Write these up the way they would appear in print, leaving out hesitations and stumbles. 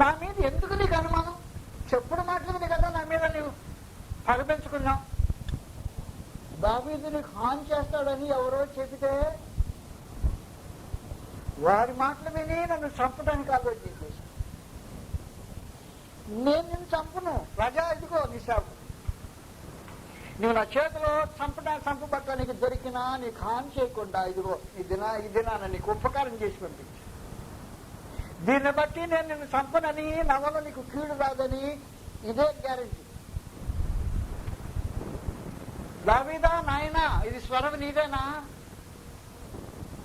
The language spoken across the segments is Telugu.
నా మీద ఎందుకు నీకు అనుమానం? చెప్పుడు మాటలది కదా నా మీద నీవు పగపెంచుకున్నావు. దావీదు నీకు హాని చేస్తాడని ఎవరో చెబితే వారి మాటలు విని నన్ను చంపడానికి ఆలోచన చేశాను. నేను నిన్ను చంపను రాజా, ఇదిగో నీ సేవకు. నువ్వు నా చేతిలో చంపబట్టడానికి దొరికినా నీకు హాని చేయకుండా ఇదిగో ఈ దినాన నీకు ఉపకారం చేసి పంపించు. దీన్ని బట్టి నేను నిన్ను చంపనని, నా వల్ల నీకు కీడు రాదని ఇదే గ్యారెంటీ. దావీదా నాయనా, ఇది స్వరం నీదేనా?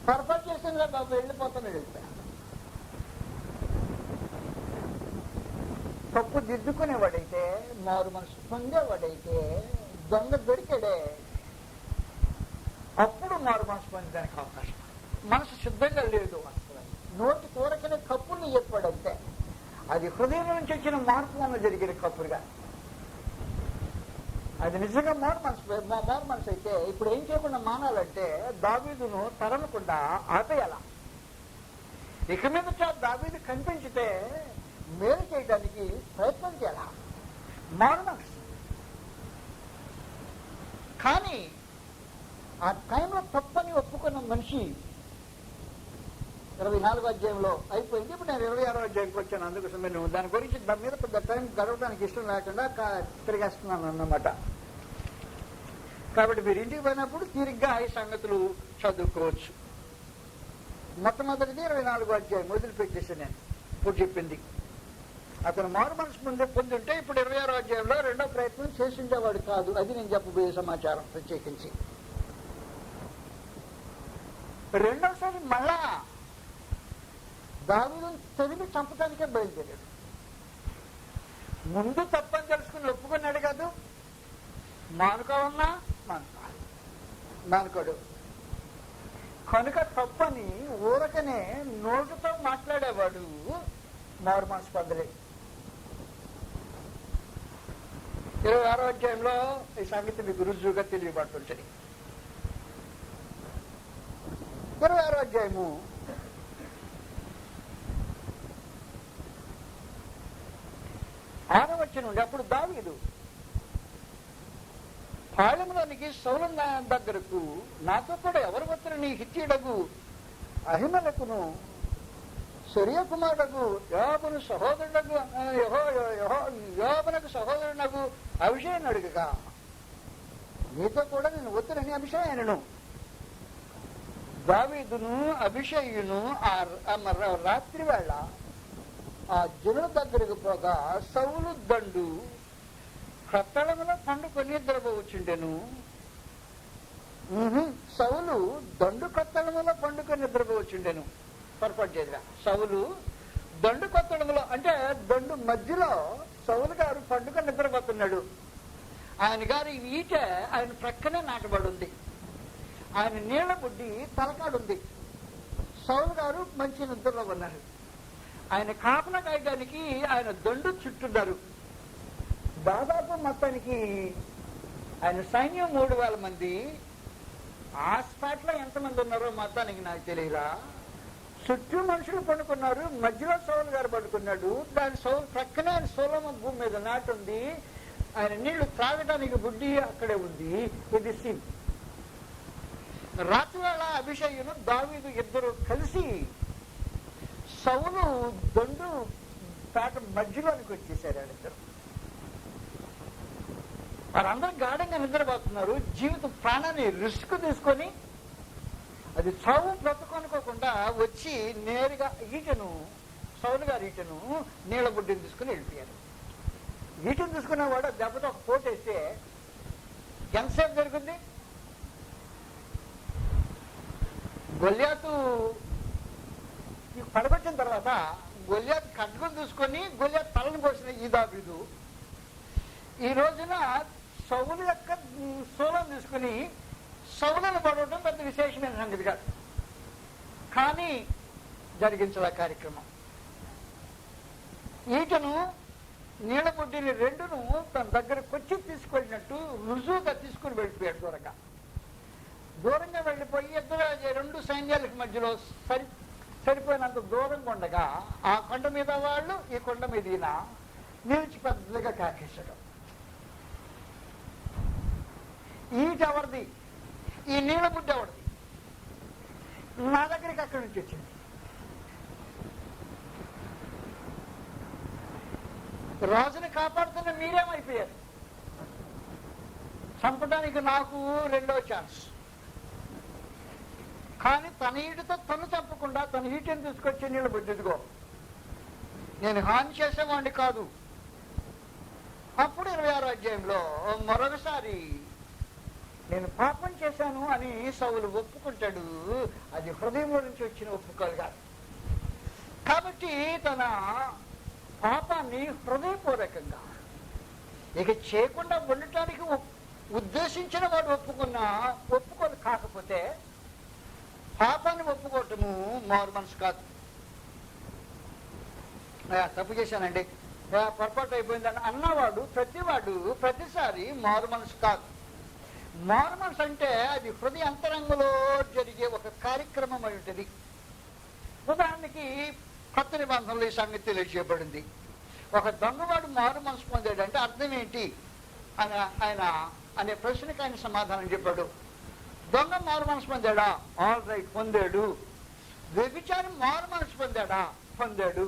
పొరపాటు చేసిందిగా బాబు, వెళ్ళిపోతాను వెళ్తా. తప్పు దిద్దుకునేవాడైతే, మారు మనసు పొందేవాడైతే, దొంగ దొరికాడే అప్పుడు మారు మనసు పొందడానికి అవకాశం. మనసు సిద్ధంగా లేదు, నోటి కోరకనే కప్పుల్ని చెప్పాడంతే. అది హృదయం నుంచి వచ్చిన మార్పు వల్ల జరిగిన కప్పులుగా. అది నిజంగా మారు మనసు అయితే ఇప్పుడు ఏం చేయకుండా మానాలంటే దావీదును తరమకుండా ఆపేయాల. ఇక మీద దావీదు కనిపించితే మేలు చేయడానికి ప్రయత్నం చేయాల, మారు మనసు. కానీ ఆ టైంలో తప్పని ఒప్పుకున్న మనిషి 24వ అధ్యాయంలో అయిపోయింది. ఇప్పుడు నేను 26వ అధ్యాయంకి వచ్చాను. అందుకోసం నేను దాని గురించి దాని మీద పెద్ద టైం గడవడానికి ఇష్టం లేకుండా తిరిగేస్తున్నాను అన్నమాట. కాబట్టి మీరు ఇంటికి పోయినప్పుడు తీరిగ్గా ఈ సంగతులు చదువుకోవచ్చు. మొట్టమొదటిది 24వ అధ్యాయం వదిలిపెట్టేసి నేను ఇప్పుడు చెప్పింది. అతను మారు మనసు పొంది ఉంటే ఇప్పుడు 26వ అధ్యాయంలో రెండో ప్రయత్నం చేసి ఉండేవాడు కాదు. అది నేను చెప్పబోయే సమాచారం. ప్రత్యేకించి రెండోసారి మళ్ళా దావీదును తరిమి చంపడానికే బయలుదేరాడు. ముందు తప్పని తెలుసుకుని ఒప్పుకున్నాడు కాదు, మానుకోవన్నా మానుకోడు. కనుక తప్పని ఊరకనే నోటుతో మాట్లాడేవాడు మారు మనసు పొందలేదు. 26వ అధ్యాయంలో ఈ సంగతి మీకు రుజువుగా తెలియబడుతుంటది. 26వ అధ్యాయము 6వ వచనం నుండి, అప్పుడు దావీదు పాళెంలోనికి సౌలు దగ్గరకు నాతో కూడా ఎవరు వచ్చారు? నీ హిత్తీయుడగు అహిమలకును సొరియా కుమారుడగు యోబును సహోదరుడగు యోబునకు సహోదరునకు అభిషేకం అడుగుగా నీతో కూడా నేను వద్దునని అభిషేకను. దావీదును అభిషేయును రాత్రి వేళ ఆ జనుల దగ్గరకు పోగా సౌలు దండు కత్తళములో పండుకొని నిద్రపోవచ్చుండెను. సౌలు దండు కత్తళములో పండుకొని నిద్రపోవచ్చుండెను. పొరపాటు చేయగా సౌలు దండు కత్తళములో అంటే దండు మధ్యలో సౌలు గారు పండుకొని నిద్రపోతున్నాడు. ఆయన గారి ఈట ఆయన ప్రక్కనే నాటబడి ఉంది. ఆయన నీళ్ల బుడ్డి తలకాడుంది. సౌలు గారు మంచి నిద్రలో ఉన్నారు. ఆయన కాపలా కాయడానికి ఆయన దండు చుట్టున్నారు. దాదాపు మొత్తానికి ఆయన సైన్యం 3000 మంది. ఆ స్పాట్ లో ఎంతమంది ఉన్నారో మొత్తానికి నాకు తెలియదా. చుట్టూ మనుషులు పండుకున్నారు, మధ్యలో సౌలు గారు పడుకున్నాడు. దాని సౌలు ప్రక్కనే ఆయన సోలమ భూమి మీద నాటుంది. ఆయన నీళ్లు త్రాగడానికి బుడ్డి అక్కడే ఉంది. ఇది సీన్. రాత్రివేళ అభిషేయును దావీదు ఇద్దరు కలిసి సౌలు దొండు పేట మధ్యలోనికి వచ్చేసారు. వాళ్ళిద్దరు వారందరూ గాఢంగా నిద్రపోతున్నారు. జీవితం ప్రాణాన్ని రిస్క్ తీసుకొని అది చావు బ్రతుకోనుకోకుండా వచ్చి నేరుగా ఈటను సౌలు గారి ఈటను నీళ్ల బుడ్డిని తీసుకుని వెళ్ళిపోయారు. ఈటను తీసుకునేవాడు దెబ్బతో ఒక పోటు వేస్తే ఎంతసేపు జరుగుతుంది? గొల్యాతు పడగొట్టిన తర్వాత గొల్యాతు ఖడ్గం తీసుకొని గొల్యాతు తలను కోసిన ఈ దావీదు ఈ రోజున సౌలు యొక్క శూలం తీసుకుని సౌలను పడవటం పెద్ద విశేషమైన సంగతి కాదు. కానీ జరిగించాల కార్యక్రమం. ఈటను నీళ్ల బుడ్డిని రెండును తన దగ్గరకు వచ్చి తీసుకెళ్ళినట్టు రుజువుగా తీసుకుని వెళ్ళిపోయాడు. దూరంగా వెళ్ళిపోయి రెండు సైన్యాలకు మధ్యలో సరిపోయినంత దూరంగా ఉండగా ఆ కొండ మీద వాళ్ళు ఈ కొండ మీద ఈయన నిలిచి పెద్దగా కాకేశాడు. ఈటెవరిది, ఈ నీళ్ళ బుడ్డ ఎవరిది? నా దగ్గరికి అక్కడి నుంచి వచ్చింది. రాజుని కాపాడుతున్న మీరేమైపోయారు? చంపడానికి నాకు రెండో ఛాన్స్. కానీ తన ఈటుతో తను చంపకుండా తన ఈటని తీసుకొచ్చి నీళ్ళు బుద్ధిదిగో, నేను హాని చేసేవాడిని కాదు. అప్పుడు 26వ అధ్యాయంలో మరొకసారి నేను పాపం చేశాను అని సౌలు ఒప్పుకుంటాడు. అది హృదయంలో నుంచి వచ్చిన ఒప్పుకోలు కాదు. కాబట్టి తన పాపాన్ని హృదయపూర్వకంగా ఇక చేయకుండా ఉండటానికి ఉద్దేశించిన వాడు ఒప్పుకోలు కాకపోతే పాపాన్ని ఒప్పుకోవటము మారు మనసు కాదు. తప్పు చేశానండి, పొరపాటు అయిపోయిందని అన్నవాడు ప్రతిసారి మారు మనసు కాదు. మారు మనసు అంటే అది హృదయ అంతరంగంలో జరిగే ఒక కార్యక్రమం అయి ఉంటుంది. ఉదాహరణకి కొత్త నిబంధనలు ఈ సంగతి తెలియజేయబడింది. ఒక దొంగవాడు మారు మనసు పొందాడు అంటే అర్థం ఏంటి అని ఆయన అనే ప్రశ్నకి ఆయన సమాధానం చెప్పాడు. దొంగ మారు మనసు పొందాడా? ఆల్ రైట్, పొందాడు. వ్యభిచారి మారు మనసు పొందాడా? పొందాడు.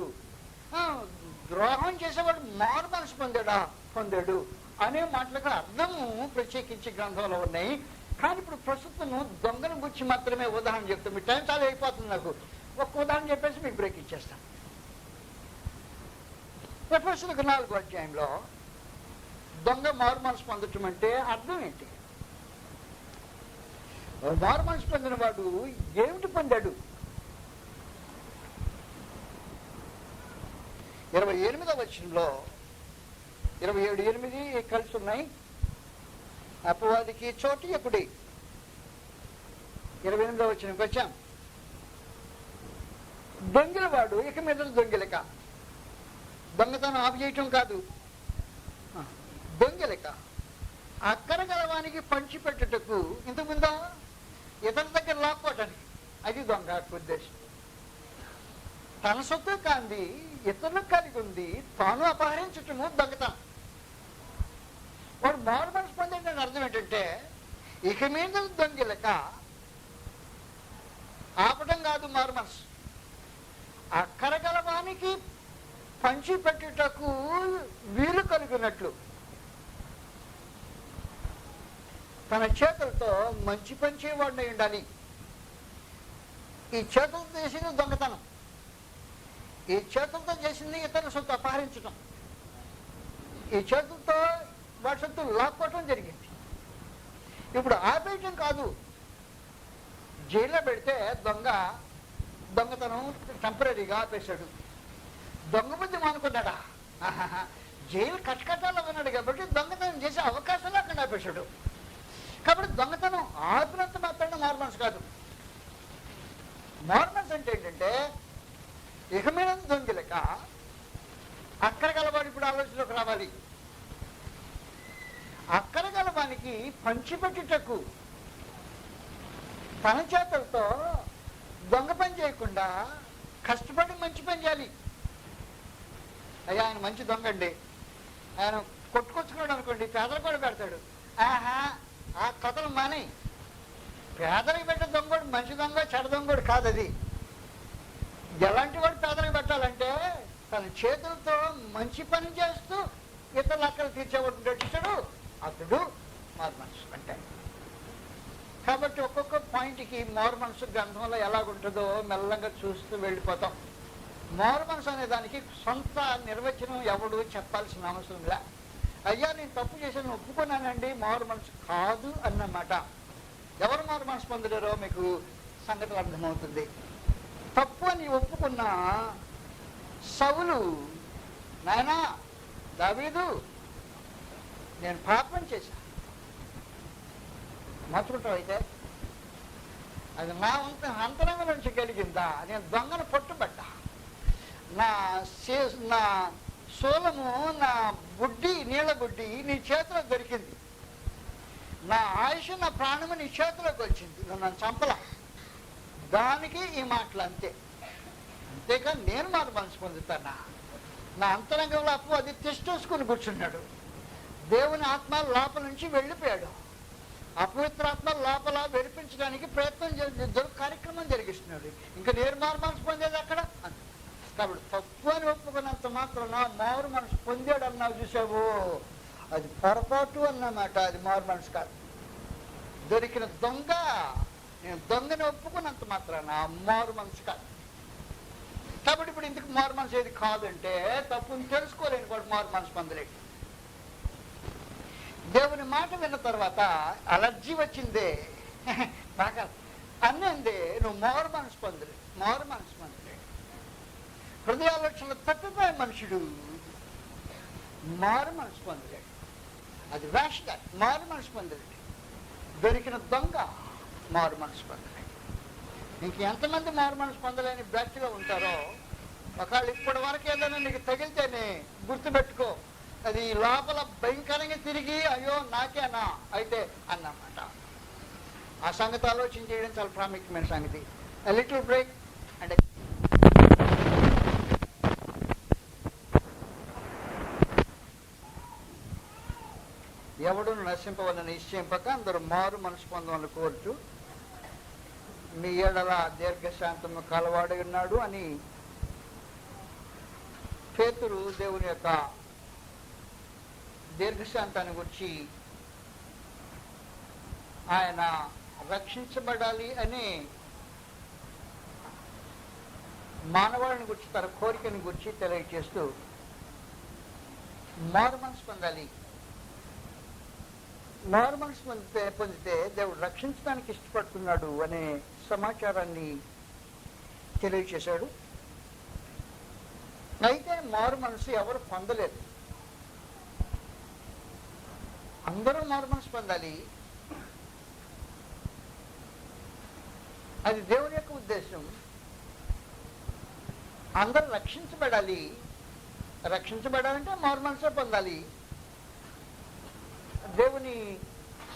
ద్రోహం చేసేవాడు మారు మనసు పొందాడా? పొందాడు అనే మాటలకు అర్థము ప్రత్యేకించి గ్రంథంలో ఉన్నాయి. కానీ ఇప్పుడు ప్రస్తుతం దొంగను గురించి మాత్రమే ఉదాహరణ చెప్తాం. మీ టైం చాలా అయిపోతుంది. నాకు ఒక ఉదాహరణ చెప్పేసి మీకు బ్రేక్ ఇచ్చేస్తాను. ఎఫెసీయులకు 4వ అధ్యాయంలో దొంగ మారు మనసు పొందటం అంటే అర్థం ఏంటి? మారు మనసు పొందిన వాడు ఏమిటి పొందాడు? 28వ వచనంలో 27:8 కలిసి ఉన్నాయి. అపవాదికి చోటు ఎప్పుడే 28వ వచనంకి వచ్చాం. దొంగలవాడు ఇక మీద దొంగలక, దొంగతనం ఆపు చేయటం కాదు, దొంగలక అక్కర గలవానికి పంచిపెట్టుటకు, ఇంతకుముందా ఇతని దగ్గర లాక్కోవటానికి, అది దొంగ ఉద్దేశం. తన సొత్తు కాంది ఇతరులకు కలిగి ఉంది, తాను అపహరించటము దొంగతనం. వాడు మారు మనసు పొందేటని అర్థం ఏంటంటే ఇక మీద దొంగలక ఆపటం కాదు మారు మనసు. అక్కర గలవానికి పంచి పెట్టుటకు వీలు కలిగినట్లు తన చేతులతో మంచి పని చేయవాడిని ఉండాలి. ఈ చేతులతో చేసింది దొంగతనం, ఈ చేతులతో చేసింది ఇతరుల సొత్తు అపహరించడం, ఈ చేతులతో వాడి సొత్తు లాక్కోవటం జరిగింది. ఇప్పుడు ఆపేయటం కాదు, జైల్లో పెడితే దొంగతనం టెంపరీగా ఆపేశాడు. దొంగ బుద్ధి మానుకున్నాడా? జైలు కట్టకట్టాలో ఉన్నాడు కాబట్టి దొంగతనం చేసే అవకాశం లేకుండా ఆపేశాడు. కాబట్టి దొంగతనం ఆపినంత మాత్రాన మారు మనసు కాదు. మారు మనసు అంటే ఏంటంటే ఇక మీద దొంగలక అక్కడ గలవాడు ఇప్పుడు ఆలోచనలోకి రావాలి. అక్కడ గలవానికి పంచిపెట్టుటకు తన చేతులతో దొంగ పని చేయకుండా కష్టపడి మంచి పని చేయాలి. అయ్యా ఆయన మంచి దొంగ అండి, ఆయన కొట్టుకొచ్చుకోవడం అనుకోండి పేదలు కూడా పెడతాడు. ఆహా, ఆ కథలు మాని. పేదలకు పెట్టే దొంగడు మంచి దొంగ చెడ దొంగడు కాదు. అది ఎలాంటి వాడు పేదలకు పెట్టాలంటే తన చేతులతో మంచి పని చేస్తూ ఇతరులు అక్కడ తీర్చేవాడు రక్షించడు, అతడు మారు మనసు అంటే. కాబట్టి ఒక్కొక్క పాయింట్కి మారు మనసు గ్రంథంలో ఎలాగుంటుందో మెల్లంగా చూస్తూ వెళ్ళిపోతాం. మారు మనసు అనే దానికి సొంత నిర్వచనం ఎవడు చెప్పాల్సిన అవసరం లే. అయ్యా నేను తప్పు చేశాను ఒప్పుకున్నానండి, మారు మనసు కాదు అన్నమాట. ఎవరు మారు మనసు పొందలేరో మీకు సంగతులు అర్థమవుతుంది. తప్పు అని ఒప్పుకున్న సౌలు, నాయనా దావీదు నేను పాపం చేశా, మర్చుకుంటావు అయితే అది నా అంతరంగం నుంచి కలిగిందా? నేను దొంగను పట్టుబడ్డా, నా శూలము నా బుడ్డి నీళ్ళ బుడ్డి నీ చేతిలో దొరికింది, నా ఆయుష్ నా ప్రాణము నీ చేతిలోకి వచ్చింది, నువ్వు నన్ను చంపలా. దానికి ఈ మాటలు అంతే. అంతేకాని నేను మారు మనసు పొందుతానా? నా అంతరంగంలో అది తెచ్చేసుకుని కూర్చున్నాడు. దేవుని ఆత్మ లోపల నుంచి వెళ్ళిపోయాడు. అపవిత్రాత్మ లోపల వెలిపించడానికి ప్రయత్నం కార్యక్రమం జరిగిస్తున్నాడు. ఇంకా నేను మారు మనసు పొందేది అక్కడ. కాబట్టి తప్పు అని ఒప్పుకున్నంత మాత్రం మారు మనసు పొందాడు అన్నావు చూసావు, అది పొరపాటు అన్నమాట. అది మారు మనసు కాదు. దొరికిన దొంగ, నేను దొంగని ఒప్పుకున్నంత మాత్రాన మారు మనసు కాదు. కాబట్టి ఇప్పుడు ఇందుకు మారు మనసు ఏది కాదంటే తప్పుని తెలుసుకోలేని వాడు మారు మనసు పొందలేడు. దేవుని మాట విన్న తర్వాత అలర్జీ వచ్చిందే బాగా అన్నందే, నువ్వు మారు మనసు పొందలేడు. మారు మనసు పొందలేడు. హృదయాలోచనలు తప్పిపోయే మనుషుడు మారు మనసు పొందలేడు. అది వేషగా మారు మనసు పొందలేడు. దొరికిన దొంగ మారు మనసు పొందలేడు. ఇంకెంతమంది మారు మనసు పొందలేని బ్యాచ్లో ఉంటారో, ఒకవేళ ఇప్పటి వరకు ఏదైనా నీకు తగిలితేనే గుర్తుపెట్టుకో, అది లోపల భయంకరంగా తిరిగి అయ్యో నాకేనా అయితే అన్నమాట. ఆ సంగతి ఆలోచన చేయడం చాలా ప్రాముఖ్యమైన సంగతి. లిటిల్ బ్రేక్ అండ్ ఎవడును నశింపవలని నిశ్చయింపక అందరూ మారు మనసు పొందవని కోరుచు మీ ఏడల దీర్ఘశాంతము కలవాడి ఉన్నాడు అని పేతురు దేవుని యొక్క దీర్ఘశాంతాన్ని గురించి, ఆయన రక్షించబడాలి అని మానవాళిని గురించి, తన కోరికని గురించి తెలియజేస్తూ మారు మనసు పొందాలి, మారు మనసు పొందితే దేవుడు రక్షించడానికి ఇష్టపడుతున్నాడు అనే సమాచారాన్ని తెలియచేశాడు. అయితే మారు మనసు ఎవరు పొందలేదు. అందరూ మారు మనసు పొందాలి. అది దేవుని యొక్క ఉద్దేశం. అందరూ రక్షించబడాలి. రక్షించబడాలంటే మారు మనసే పొందాలి. దేవుని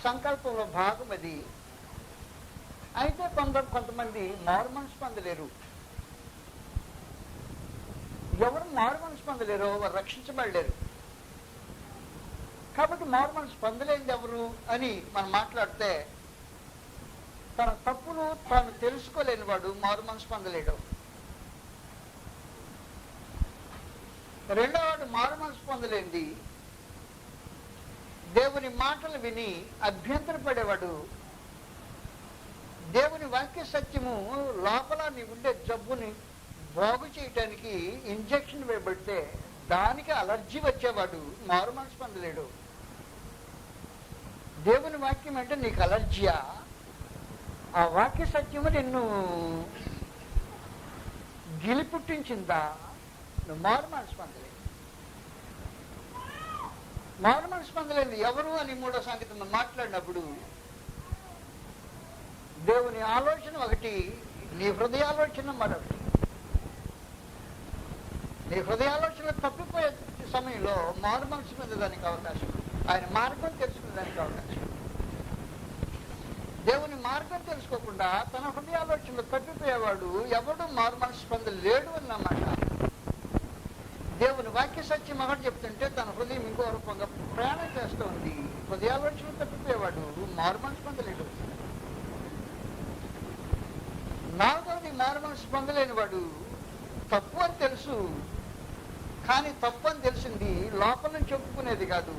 సంకల్పంలో భాగం అది. అయితే కొంతమంది మారు మనసు పొందలేరు. ఎవరు మారు మనసు పొందలేరో వారు రక్షించబడలేరు. కాబట్టి మారు మనసు పొందలేనిది ఎవరు అని మనం మాట్లాడితే, తన తప్పును తాను తెలుసుకోలేని వాడు మారు మనసు పొందలేడు. రెండోవాడు మారు మనసు పొందలేనిది దేవుని మాటలు విని అభ్యంతరపడేవాడు. దేవుని వాక్య సత్యము లోపల నీ ఉండే జబ్బుని బాగు చేయటానికి ఇంజెక్షన్ వేయబడితే దానికి అలర్జీ వచ్చేవాడు మారు మనసు పొందలేడు. దేవుని వాక్యం అంటే నీకు అలర్జీయా? ఆ వాక్య సత్యము నిన్ను గిలి పుట్టించిందా? నువ్వు మారు మనసు పొందలేదు. మారు మనసు పొందలేదు ఎవరు అని మూడో సంగతి మనం మాట్లాడినప్పుడు, దేవుని ఆలోచన ఒకటి, నీ హృదయాలోచన మరొకటి. నీ హృదయాలోచన తప్పిపోయే సమయంలో మారు మనసు పొందడానికి అవకాశం, ఆయన మార్గం తెలుసుకునేదానికి అవకాశం. దేవుని మార్గం తెలుసుకోకుండా తన హృదయాలోచనలు తప్పిపోయేవాడు ఎవడు మారు మనసు పొందలేడు అన్నమాట. దేవుని వాక్య సత్యం ఒకటి చెప్తుంటే తన హృదయం ఇంకో రూపంగా ప్రయాణం చేస్తూ ఉంది. హృదయాలోచనలు తప్పిపోయేవాడు మారు మనసు పొందలేడు. నాలుగవది, మారు మనసు పొందలేని వాడు తప్పు అని తెలుసు, కానీ తప్పు అని తెలిసింది లోపల నుంచి చెప్పుకునేది కాదు.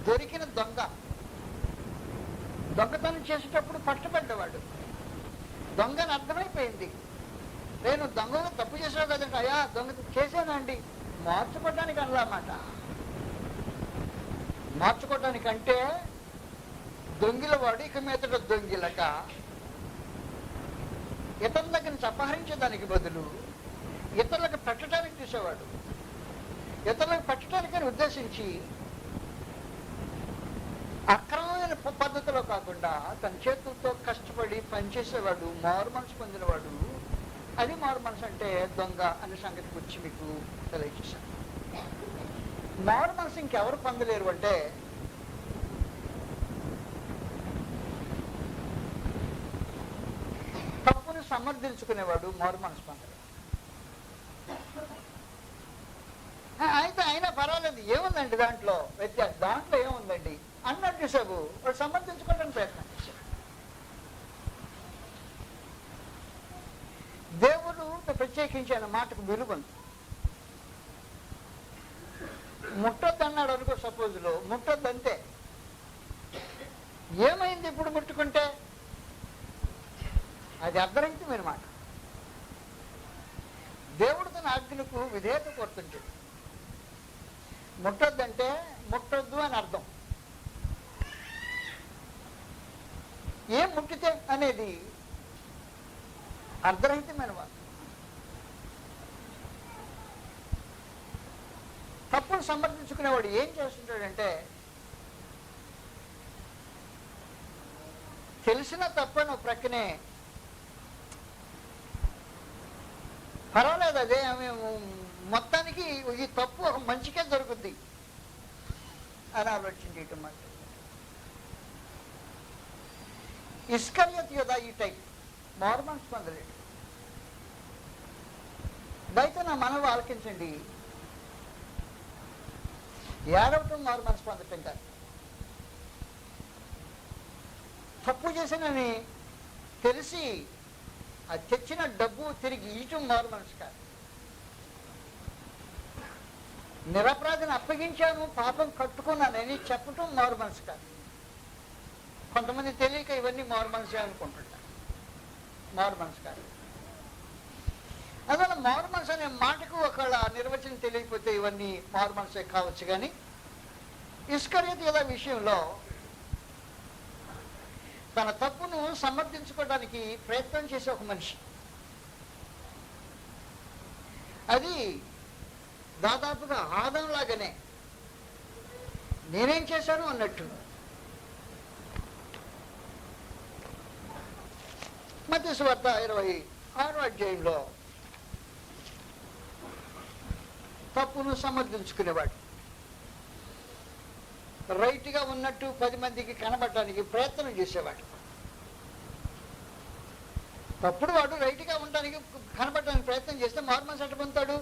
దొరికిన దొంగ, దొంగతనం చేసేటప్పుడు పట్టుబడ్డవాడు. దొంగని అర్థమైపోయింది. నేను దొంగగా తప్పు చేసావు కదండి. అయ్యా దొంగ చేశానండి, మార్చుకోవటానికి అన్నమాట. మార్చుకోవటానికంటే దొంగిల వాడు ఇక మీదట దొంగిలక ఇతరుల దగ్గర నుంచి అపహరించేదానికి బదులు ఇతరులకు పెట్టడానికి చూసేవాడు. ఇతరులకు పెట్టడానికని ఉద్దేశించి అక్రమమైన పద్ధతిలో కాకుండా తన చేతులతో కష్టపడి పనిచేసేవాడు మారు మనసు పొందినవాడు. అది మారు మనసు అంటే దొంగ అనే సంగతి గురించి మీకు తెలియజేశాను. మారు మనసు ఇంకెవరు పొందలేరు అంటే తప్పును సమర్థించుకునేవాడు మారు మనసు పొందలేడు. ఏముందండి దాంట్లో వ్యత్యాసం? దాంట్లో ఏముందండి అన్నట్టు సేపు వాడు సమర్థించుకోవడానికి ప్రయత్నం చేశాడు. దేవుడు ప్రత్యేకించి ఆయన మాటకు విలువంది. ముట్టొద్దు అన్నాడు అనుకో, సపోజ్లో ముట్టొద్దు అంతే. ఏమైంది ఇప్పుడు ముట్టుకుంటే? అది అర్ధరహితమైన మాట. దేవుడు తన ఆజ్ఞకు విధేయత కోరుతుంటాడు. ముట్టొద్దంటే ముట్టొద్దు అని అర్థం. ఏం ముట్టితే అనేది అర్ధరహితమైన మాట. తప్పును సమర్థించుకునేవాడు ఏం చేస్తుంటాడంటే, తెలిసిన తప్పను ప్రక్కనే పర్వాలేదు, అదే మొత్తానికి ఈ తప్పు ఒక మంచికే జరుగుద్ది అని ఆలోచించటం మాట. ఇస్కరియోతు యూదా ఈ టైప్ మార్మన్స్ పొందలేడు. దయతో నా మనవి ఆలకించండి. ఏడవటం మార్మన్స్ పొందటం కాదు. తప్పు చేశానని తెలిసి అది తెచ్చిన డబ్బు తిరిగి ఇయటం మార్మన్స్ కాదు. నిరపరాధిని అప్పగించాను, పాపం కట్టుకున్నానని చెప్పటం మార్మన్స్ కాదు. కొంతమంది తెలియక ఇవన్నీ మార్మన్సే అనుకుంటుంటారు. మార్మన్స్ కాదు. అందువల్ల మార్మన్స్ అనే మాటకు ఒకళ్ళ నిర్వచనం తెలియకపోతే ఇవన్నీ మార్మన్సే కావచ్చు. కానీ ఇస్కరియోతు యూదా విషయంలో తన తప్పును సమర్థించుకోవడానికి ప్రయత్నం చేసే ఒక మనిషి. అది దాదాపుగా ఆదంలాగానే నేనేం చేశాను అన్నట్టు. మత్తయి సువార్త 26వ అధ్యాయంలో తప్పును సమర్థించుకునేవాడు. రైట్గా ఉన్నట్టు 10 మందికి కనబడటానికి ప్రయత్నం చేసేవాడు. తప్పుడు వాడు రైట్గా ఉండడానికి కనబడటానికి ప్రయత్నం చేస్తే మార్మన్స్ ఎట్ట పొందుతాడు?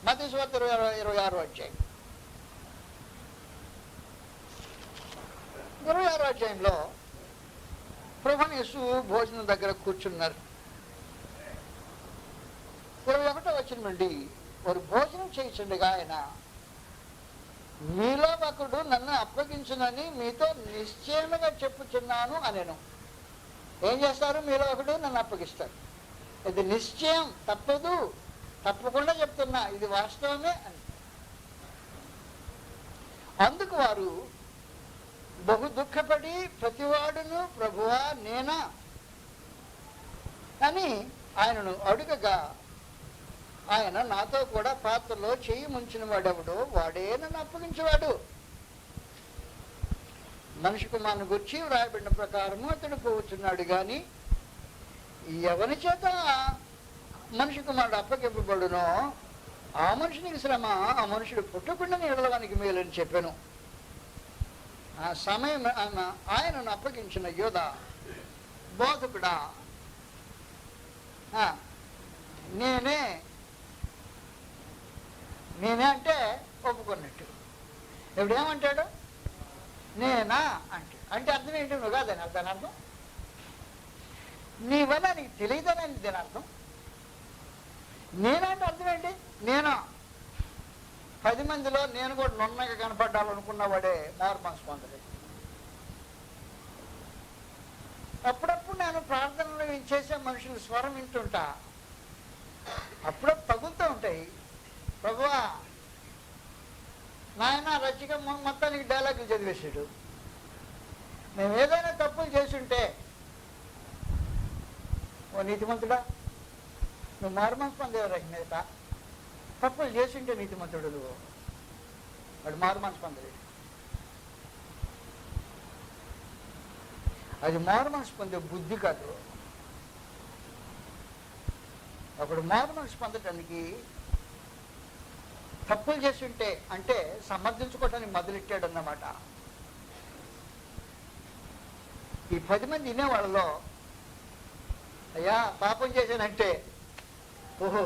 మత్తయి సువార్త 26వ అధ్యాయం 26వ అధ్యాయంలో ప్రభువైన యేసు భోజనం దగ్గర కూర్చున్నారు. 21వ వచనం నుండి వారు భోజనం చేయించుండగా ఆయన, మీలో ఒకడు నన్ను అప్పగించునని మీతో నిశ్చయముగా చెప్పుచున్నాను అనెను. ఏం చేస్తారు? మీలో ఒకడు నన్ను అప్పగిస్తారు. ఇది నిశ్చయం, తప్పదు, తప్పకుండా చెప్తున్నా, ఇది వాస్తవమే అని. అందుకు వారు బహు దుఃఖపడి ప్రతివాడును ప్రభువా నేనా అని ఆయనను అడుగగా, ఆయన నాతో కూడా పాత్రలో చెయ్యి ముంచిన వాడెవడో వాడే నన్ను అప్పగించేవాడు. మనిషి కుమారుని గురించి వ్రాయబడిన ప్రకారము అతడు పోవచ్చున్నాడు. కానీ ఎవరి చేత మనిషి కుమారుడు అప్పగింపబడునో ఆ మనుషునికి శ్రమ, ఆ మనుషుడు పుట్టకుండా నిలవడానికి మేలని చెప్పాను. ఆ సమయం ఆయనను అప్పగించిన యోధ బోధకుడా, నేనే అంటే ఒప్పుకున్నట్టు. ఎప్పుడేమంటాడు? నేనా అంటే అర్థం ఏంటి? నువ్వు కాదని దాని అర్థం. నీ వల్ల నీకు తెలియదని దీని అర్థం. నేనంటే అర్థం ఏంటి? నేనా 10 మందిలో నేను కూడా నున్నగా కనపడ్డాలనుకున్నవాడే మార్మన్స్ పొందలేదు. అప్పుడప్పుడు నేను ప్రార్థనలు చేసే మనుషులు స్వరం వింటుంటా, అప్పుడప్పుడు తగులుతూ ఉంటాయి. ప్రభువా నాయన రచిక మొత్తానికి డైలాగులు చదివేశాడు. మేము ఏదైనా తప్పులు చేసుంటే, ఓ నీతిమంతుడా నువ్వు మార్మన్స్ పొందేవారు రచయిత, తప్పులు చేసుంటే నీతిమంతుడు నువ్వు, వాడు మార్మన్స్ పొందలేడు. అది మార్మన్స్ పొందే బుద్ధి కాదు. అప్పుడు మార్మన్స్ పొందటానికి తప్పులు చేస్తుంటే అంటే సమర్థించుకోవటానికి మొదలెట్టాడు అన్నమాట. ఈ 10 మంది వినేవాళ్ళలో, అయ్యా పాపం చేశానంటే ఓహో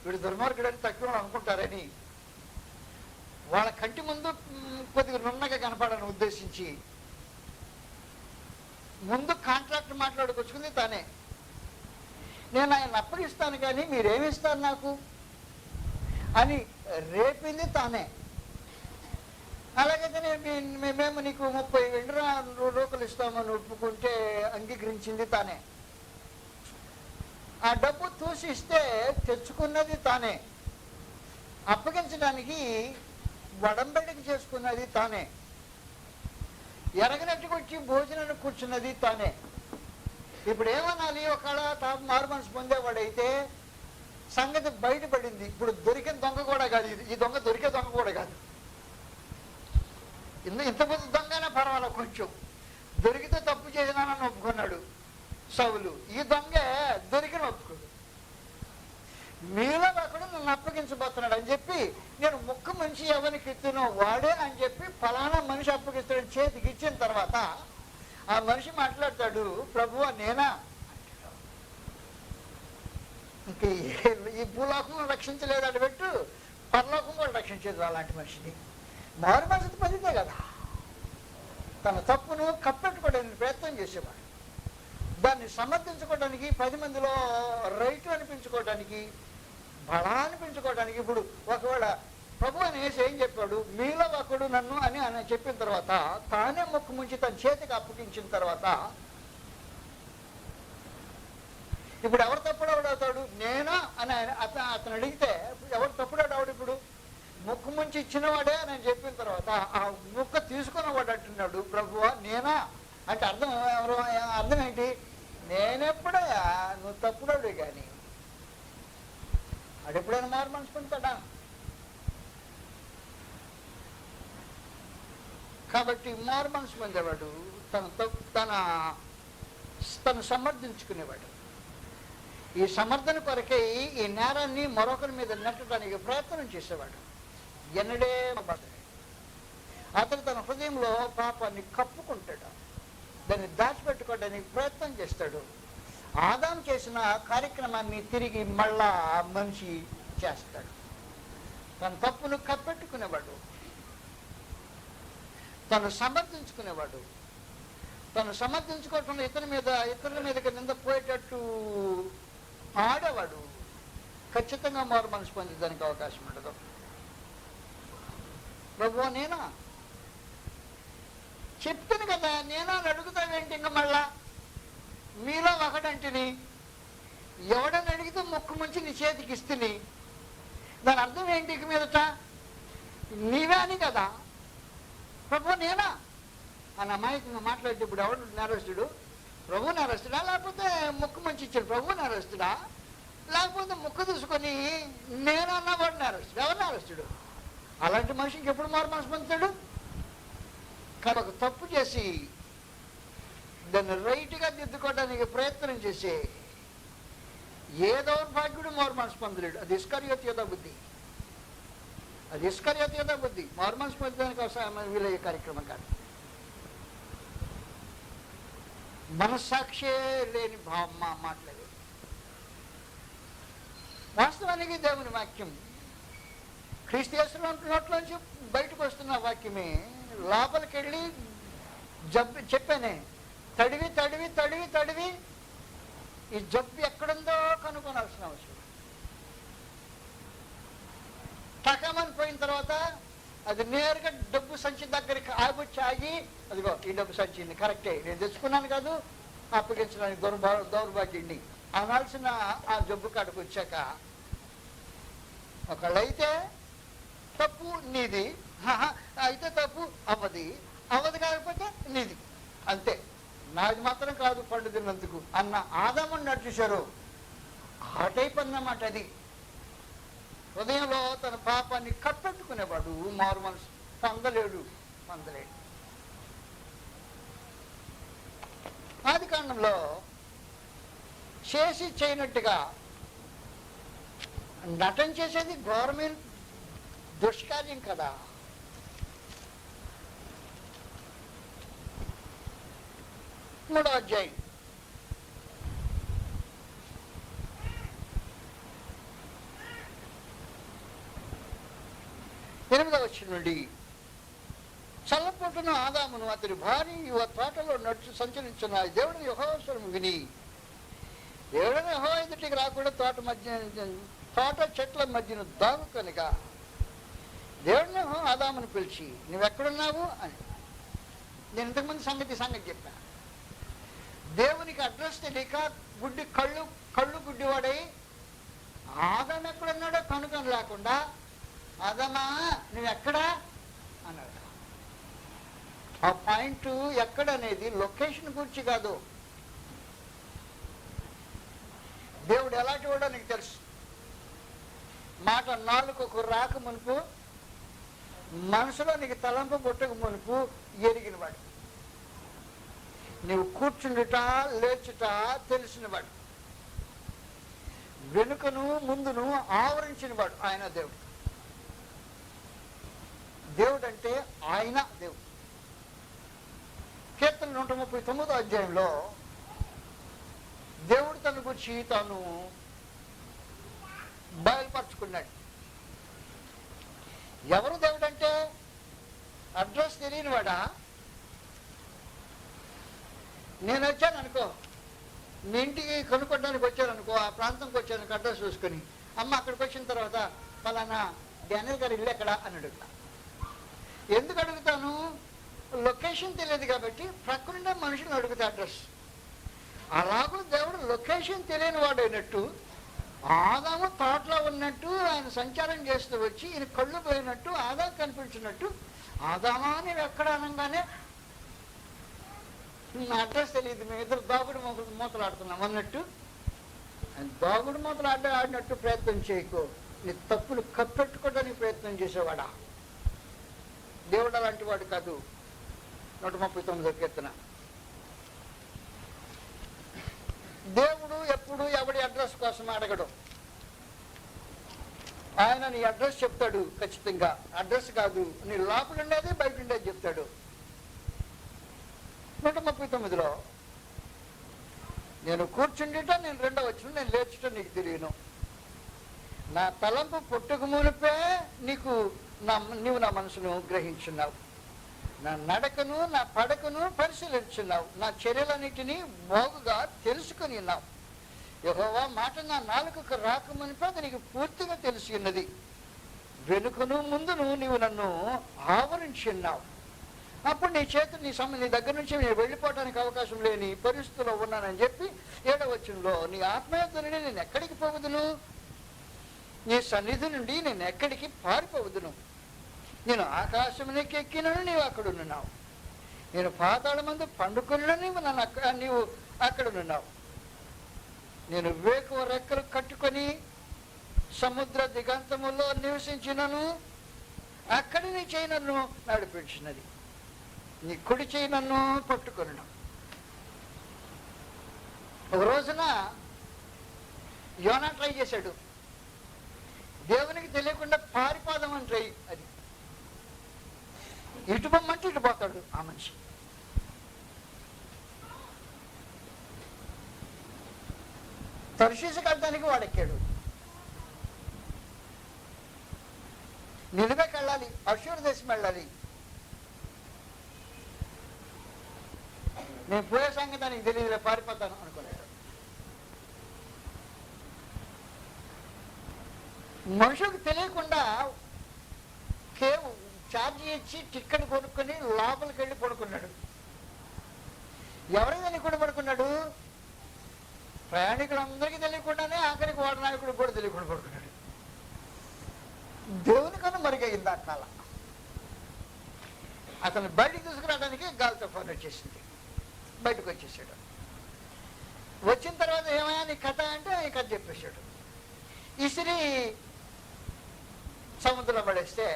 వీడు దుర్మార్గుడని తక్కువ అనుకుంటారని వాళ్ళ కంటి ముందు కొద్దిగా నున్నగా కనపడని ఉద్దేశించి ముందు కాంట్రాక్ట్ మాట్లాడుకొచ్చుకుంది తానే. నేను ఆయన అప్పగిస్తాను కానీ మీరేమిస్తారు నాకు అని రేపింది తానే. అలాగైతే మేము నీకు 30,000 రూపాయలు ఇస్తామని ఒప్పుకుంటే అంగీకరించింది తానే. ఆ డబ్బు తూసిస్తే తెచ్చుకున్నది తానే. అప్పగించడానికి వడంబడికి చేసుకున్నది తానే. ఎరగనట్టుకు వచ్చి భోజనానికి కూర్చున్నది తానే. ఇప్పుడు ఏమనాలి? ఒకవేళ మారు మనసు పొందేవాడైతే సంగతి బయటపడింది. ఇప్పుడు దొరికిన దొంగ కూడా కాదు, ఈ దొంగ దొరికే దొంగ కూడా కాదు. ఇంత పెద్ద దొంగనే పర్వాలేదు, కొంచెం దొరికితే తప్పు చేసినానని ఒప్పుకున్నాడు సౌలు. ఈ దొంగ దొరికిన ఒప్పుకోడు. మీలో ఒకడు నన్ను అప్పగించబోతున్నాడు అని చెప్పి నేను ముక్క మనిషి ఎవరికి ఇస్తునో వాడే అని చెప్పి ఫలానా మనిషి అప్పగిస్తాడని చేతికి ఇచ్చిన తర్వాత ఆ మనిషి మాట్లాడతాడు, ప్రభువా నేనా? ఇంక ఈ భూలోకం రక్షించలేదు అని పెట్టు, పరలోకం కూడా రక్షించేది అలాంటి మనిషిని. మారు మనసు పొందితే కదా. తన తప్పును కప్పెట్టుకోవడానికి ప్రయత్నం చేసేవాడు. దాన్ని సమర్థించుకోవడానికి, 10 మందిలో రైట్ అనిపించుకోవడానికి, బలా అనిపించుకోవడానికి. ఇప్పుడు ఒకవేళ ప్రభు అని వేసి ఏం చెప్పాడు? మీలో ఒకడు నన్ను అని అని చెప్పిన తర్వాత తానే ముక్కు ముంచి తన చేతికి అప్పగించిన తర్వాత ఇప్పుడు ఎవరు తప్పుడవుడవుతాడు? నేనా అని అతను అడిగితే ఎవరు తప్పుడవుడు? ఇప్పుడు ముక్కు ముంచి ఇచ్చినవాడే అని చెప్పిన తర్వాత ఆ ముక్క తీసుకున్నవాడు అంటున్నాడు, ప్రభువా నేనా అంటే అర్థం ఏంటి? నేనెప్పుడయ్యా, నువ్వు తప్పుడవుడే కానీ అడెప్పుడైనా మారు మనసు పొందుతాడా? కాబట్టి మారు మనసు పొందేవాడు తను సమర్థించుకునేవాడు. ఈ సమర్థన కొరకై ఈ నేరాన్ని మరొకరి మీద నెట్టడానికి ప్రయత్నం చేసేవాడు. ఎన్నడే అతను తన హృదయంలో పాపాన్ని కప్పుకుంటాడు, దాన్ని దాచిపెట్టుకోవడానికి ప్రయత్నం చేస్తాడు. ఆదాం చేసిన కార్యక్రమాన్ని తిరిగి మళ్ళా మనిషి చేస్తాడు. తన తప్పును కప్పెట్టుకునేవాడు, తను సమర్థించుకునేవాడు. తను సమర్థించుకోవటంలో ఇతరుల మీదకి నింద పోయేటట్టు ఆడేవాడు. ఖచ్చితంగా మారు మనసు పొందేదానికి అవకాశం ఉండదు. ప్రభువా నేనా? చెప్తాను కదా, నేనా అని అడుగుతావేంటి? ఇంకా మళ్ళా మీలో ఒకటంటిని ఎవడని అడిగితే ముక్కు ముంచి నీ చేతికి ఇస్తుంది. దాని అర్థం ఏంటి? ఇక మీదట నీవే అని కదా. ప్రభు నేనా అని అమాయకంగా మాట్లాడితే ఇప్పుడు ఎవడు నేరస్తుడు? ప్రభు నేరస్తుడా? లేకపోతే ముక్కు మంచి ఇచ్చాడు ప్రభు నేరస్తుడా? లేకపోతే ముక్కు తీసుకొని నేనన్నా వాడు నేరస్తుడు? ఎవరు నేరస్తుడు? అలాంటి మనిషికి ఎప్పుడు మారు మనసు పొందుతాడు? కానీ ఒక తప్పు చేసి దాన్ని రైట్గా దిద్దుకోవడానికి ప్రయత్నం చేసే ఏ దౌర్భాగ్యుడు మారు మనసు పొందలేడు. అది ఇస్కరియోతు బుద్ధి. అది ఇస్కరియోతు బుద్ధి. మారు మనసు పొందడానికి అవసరం వీలయ్యే కార్యక్రమం కాదు. మనస్సాక్షే లేని మాట్లాడేది. వాస్తవానికి దేవుని వాక్యం క్రీస్తు యేసు నోట్లోంచి బయటకు వస్తున్న వాక్యమే లోపలికి వెళ్ళి చెప్పానే, తడివి తడివి తడివి తడివి ఈ జబ్బు ఎక్కడుందో కనుక్కోనాల్సిన అవసరం. టకమని పోయిన తర్వాత అది నేరుగా డబ్బు సంచి దగ్గరికి ఆగి అదిగో ఈ డబ్బు సంచిని కరెక్టే, నేను తెచ్చుకున్నాను కాదు అప్పగించడానికి దౌర్భాగ్యుడిని అనాల్సిన ఆ జబ్బు కాడికి వచ్చాక ఒకళ్ళైతే తప్పు నీది, అయితే తప్పు అవ్వదు కాకపోతే నీది, అంతే, నాది మాత్రం కాదు పండు తిన్నందుకు అన్న ఆదాముని నడిచేశారు. ఆ టైప్ అన్నమాట అది. హృదయంలో తన పాపాన్ని కప్పెట్టుకునేవాడు మారు మనసు పొందలేడు. ఆది కాండంలో చేసి చేయనట్టుగా నటన చేసేది గవర్నమెంట్ దుష్కార్యం కదా. మూడో అధ్యాయం 8వ వచనం నుండి, చల్లపొట్టున ఆదామును అతని భార్య తోటలో నడుచు సంచరించిన దేవుడిని యెహోవా స్వరము విని, దేవుడిని యెహోవా ఎదుటికి రాకుండా తోట చెట్ల మధ్యన దాగుకొనగా దేవుడిని ఆదామును పిలిచి, నువ్వెక్కడున్నావు అని. నేను ఇంతకుముందు సంగతి చెప్పాను. దేవునికి అడ్రస్ తెలియక కళ్ళు గుడ్డివాడై ఆదాము ఎక్కడున్నాడో కనుకొని లేకుండా, ఆదామా నువ్వెక్కడా అన్నాడు. ఆ పాయింట్ ఎక్కడనేది లొకేషన్ గురించి కాదు. దేవుడు ఎలాంటి వాడో నీకు తెలుసు. మాట నాలుకకు రాక మునుపు, మనసులో నీకు తలంపు పుట్టక మునుపు ఎరిగినవాడు. నీవు కూర్చుండుట లేచుట తెలిసినవాడు. వెనుకను ముందును ఆవరించినవాడు ఆయన దేవుడు. దేవుడు అంటే ఆయన దేవుడు. కీర్తన 139వ అధ్యాయంలో దేవుడు తన గురించి తాను బయలుపరుచుకున్నాడు. ఎవరు దేవుడు అంటే? అడ్రస్ తెలియనివాడా? నేను వచ్చాను అనుకో, మీ ఇంటికి కొనుక్కోవడానికి వచ్చాను అనుకో, ఆ ప్రాంతంకి వచ్చాను అడ్రస్ చూసుకొని, అమ్మ అక్కడికి వచ్చిన తర్వాత ఫలానా డానియల్ గారి ఇల్లు ఎక్కడ అని అడుగుతా. ఎందుకు అడుగుతాను? లొకేషన్ తెలియదు కాబట్టి ప్రక్కనుండే మనుషులను అడుగుతా అడ్రస్. అలాగూ దేవుడు లొకేషన్ తెలియని వాడు అయినట్టు, ఆదాము తోటలో ఉన్నట్టు ఆయన సంచారం చేస్తూ వచ్చి ఈయన కళ్ళు పోయినట్టు ఆదాము కనిపించినట్టు, ఆదామా నీవు ఎక్కడ అనగానే నా అడ్రస్ తెలియదు, మేము ఇద్దరు దాగుడు మూతలు ఆడుతున్నాం అన్నట్టు, దాగుడు మూతలు ఆడినట్టు ప్రయత్నం చేయకు. నీ తప్పులు కప్పెట్టుకోవడానికి ప్రయత్నం చేసేవాడా? దేవుడు అలాంటి వాడు కాదు. 139వ కీర్తన. దేవుడు ఎప్పుడు ఎవడి అడ్రస్ కోసం అడగడు. ఆయన నీ అడ్రస్ చెప్తాడు ఖచ్చితంగా. అడ్రస్ కాదు, నీ లోపల ఉండేది బయట ఉండేది చెప్తాడు. 139లో, నేను కూర్చుండిట నేను 2వ వచనం, నేను లేచుట నీకు తెలియను. నా తలంపు పుట్టుక మునిపే నీవు నా మనసును గ్రహించున్నావు. నా నడకను నా పడకను పరిశీలించున్నావు. నా చర్యలన్నిటినీ బాగుగా తెలుసుకుని ఉన్నావు. యెహోవా మాట నా నాలుకకు రాకమునిపే అది నీకు పూర్తిగా తెలిసి ఉన్నది. వెనుకను ముందును నీవు నన్ను ఆవరించి ఉన్నావు. అప్పుడు నీ చేతులు నీ దగ్గర నుంచి నేను వెళ్ళిపోవడానికి అవకాశం లేని పరిస్థితిలో ఉన్నానని చెప్పి 7వ వచనంలో, నీ ఆత్మయత్వ నుండి నేను ఎక్కడికి పోవదును? నీ సన్నిధి నుండి నేను ఎక్కడికి పారిపోవదును? నేను ఆకాశమునికి ఎక్కినను నీవు అక్కడున్నావు. నేను పాతాళమందు పండుకొనిన నీవు అక్కడున్నావు. నేను వేకువ రెక్కలు కట్టుకొని సముద్ర దిగంతములో నివసించినను అక్కడి నీ చేయి నన్ను నడిపించినది, నీ కుడి చేయి నన్ను పట్టుకొనిను. ఒక రోజున యోనా ట్రై చేశాడు. దేవునికి తెలియకుండా పారిపోదామని ట్రై. అది ఇటు పొమ్మంటే ఇటు పోతాడు ఆ మనిషి. తర్షీసుకు వెళ్ళడానికి వాడెక్కాడు. నిలువకి వెళ్ళాలి, అషూరు దేశం వెళ్ళాలి. నేను పోయే సంగతి దానికి తెలియదులే, పారిపోతాను అనుకున్నాడు. మనుషులకు తెలియకుండా ఛార్జీ ఇచ్చి టిక్కెట్ కొనుక్కొని లోపలికి వెళ్ళి పడుకున్నాడు. ఎవరికి తెలియకుండా పడుకున్నాడు? ప్రయాణికులందరికీ తెలియకుండానే, ఆఖరికి వాడు నాయకుడు కూడా తెలియకుండా పడుకున్నాడు. దేవునికన్నా మరుగైంది ఆ కాలం. అతను బయటికి తీసుకురావడానికి గాలి తుఫాను వచ్చేసింది. బయటకు వచ్చేసాడు. వచ్చిన తర్వాత ఏమయ్యా నీ కథ అంటే ఈ కథ చెప్పేశాడు. ఇసిరి సముద్రంలో పడేస్తే,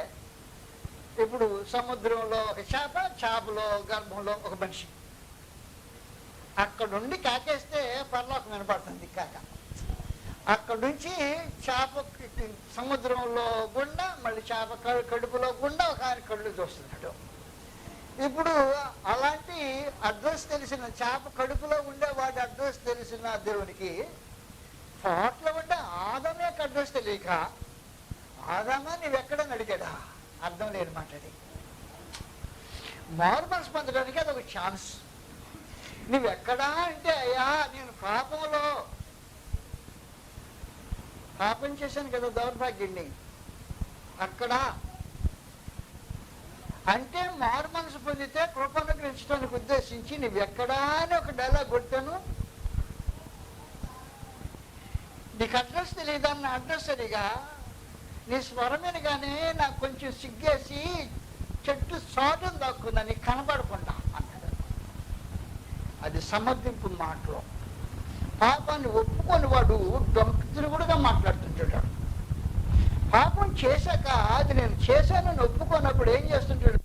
ఇప్పుడు సముద్రంలో ఒక చేపలో గర్భంలో ఒక మనిషి. అక్కడ నుండి కాకేస్తే పరలోకం వినపడుతుంది కాక. అక్కడ నుంచి చేప సముద్రంలో గుండా, మళ్ళీ చేప కడుపులో గుండా ఒక ఆయన కళ్ళు చూస్తున్నాడు. ఇప్పుడు అలాంటి అడ్రస్ తెలిసిన చేప కడుపులో ఉండే వాడి అడ్రస్ తెలిసిన దేవునికి తోటలో ఉండే ఆదాము యొక్క అడ్రస్ తెలియక, ఆదామా నువ్వెక్కడని అడిగాడా? అర్థం లేని మాట అది. మారు మనసు పొందడానికి అదొక ఛాన్స్. నువ్వెక్కడా అంటే, అయ్యా నేను పాపం చేశాను కదా, దౌర్భాగ్యుణ్ణి, అక్కడ అంటే మారు మనసు పొందితే కృపనుగ్రహించడానికి ఉద్దేశించి నువ్వెక్కడా అని ఒక డైలాగ్ కొట్టాను. నీకు అడ్రస్ తెలియదని నా అడ్రస్ అడిగా, నీ స్వరమేనగానే నాకు కొంచెం సిగ్గేసి చెట్టు చాటును దాక్కుందా నీకు కనబడకుండా అన్నాడు. అది సమర్థింపు మాటలో. పాపాన్ని ఒప్పుకొని వాడు దొంగతిరుగుడుగా మాట్లాడుతుంటాడు. పాపం చేశాక అది నేను చేశానని ఒప్పుకున్నప్పుడు ఏం చేస్తుంటాడు?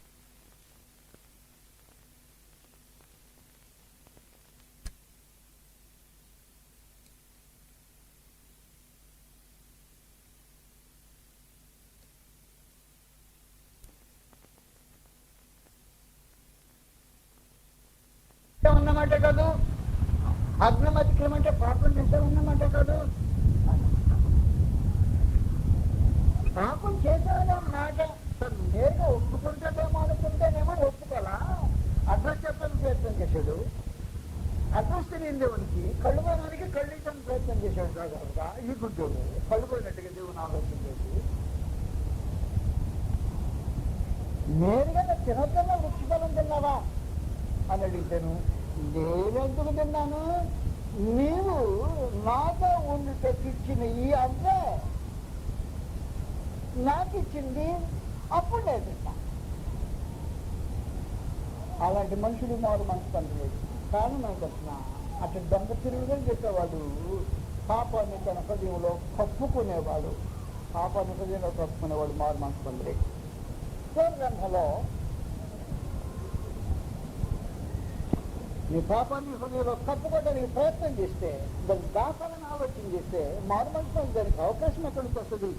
ఉన్నమాట కాదు, అగ్నమతిక్రమంటే పాపం చేసే ఉన్నమాట కాదు. పాపం చేశాను మాట నేరుగా ఒప్పుకుంటాడేమో అనుకుంటేనేమో ఒప్పుకోలా. అడ్రస్ చెప్పని ప్రయత్నం చేశాడు. అడ్రస్ తెలియని దేవునికి కళ్ళు పోవడానికి కళ్ళు ఇచ్చని ప్రయత్నం చేశాడు. దాదాపుగా ఈ గుడ్డోడు కళ్ళు పోయినట్టుగా దేవుని ఆలోచన చేసి నేరుగా నా చిన్నతనంలో వృక్షఫలం తిన్నావా అని అడిగితాను. నేనెందుకు తిన్నాను? నీవు నాతో ఉండుటకిచ్చిన ఈ అవ్వే నాకు ఇచ్చింది, అప్పుడు నేను తిన్నా. అలాంటి మనుషులు మారు మనసు పంచలేదు. కారణం ఏంటొచ్చిన అటు దొంగ తిరుగుగా చెప్పేవాడు పాపాన్ని తన హృదయంలో కప్పుకునేవాడు. పాపాన్ని హృదయంలో కప్పుకునేవాడు మారు మనసు పంచలేదు. గ్రంథంలో నీ పాపాన్ని హృదయంలో కప్పుకోవడానికి ప్రయత్నం చేస్తే, దాన్ని దాసాలని ఆలోచన చేస్తే మారు మనసు దానికి అవకాశం ఎక్కడికి వస్తుంది?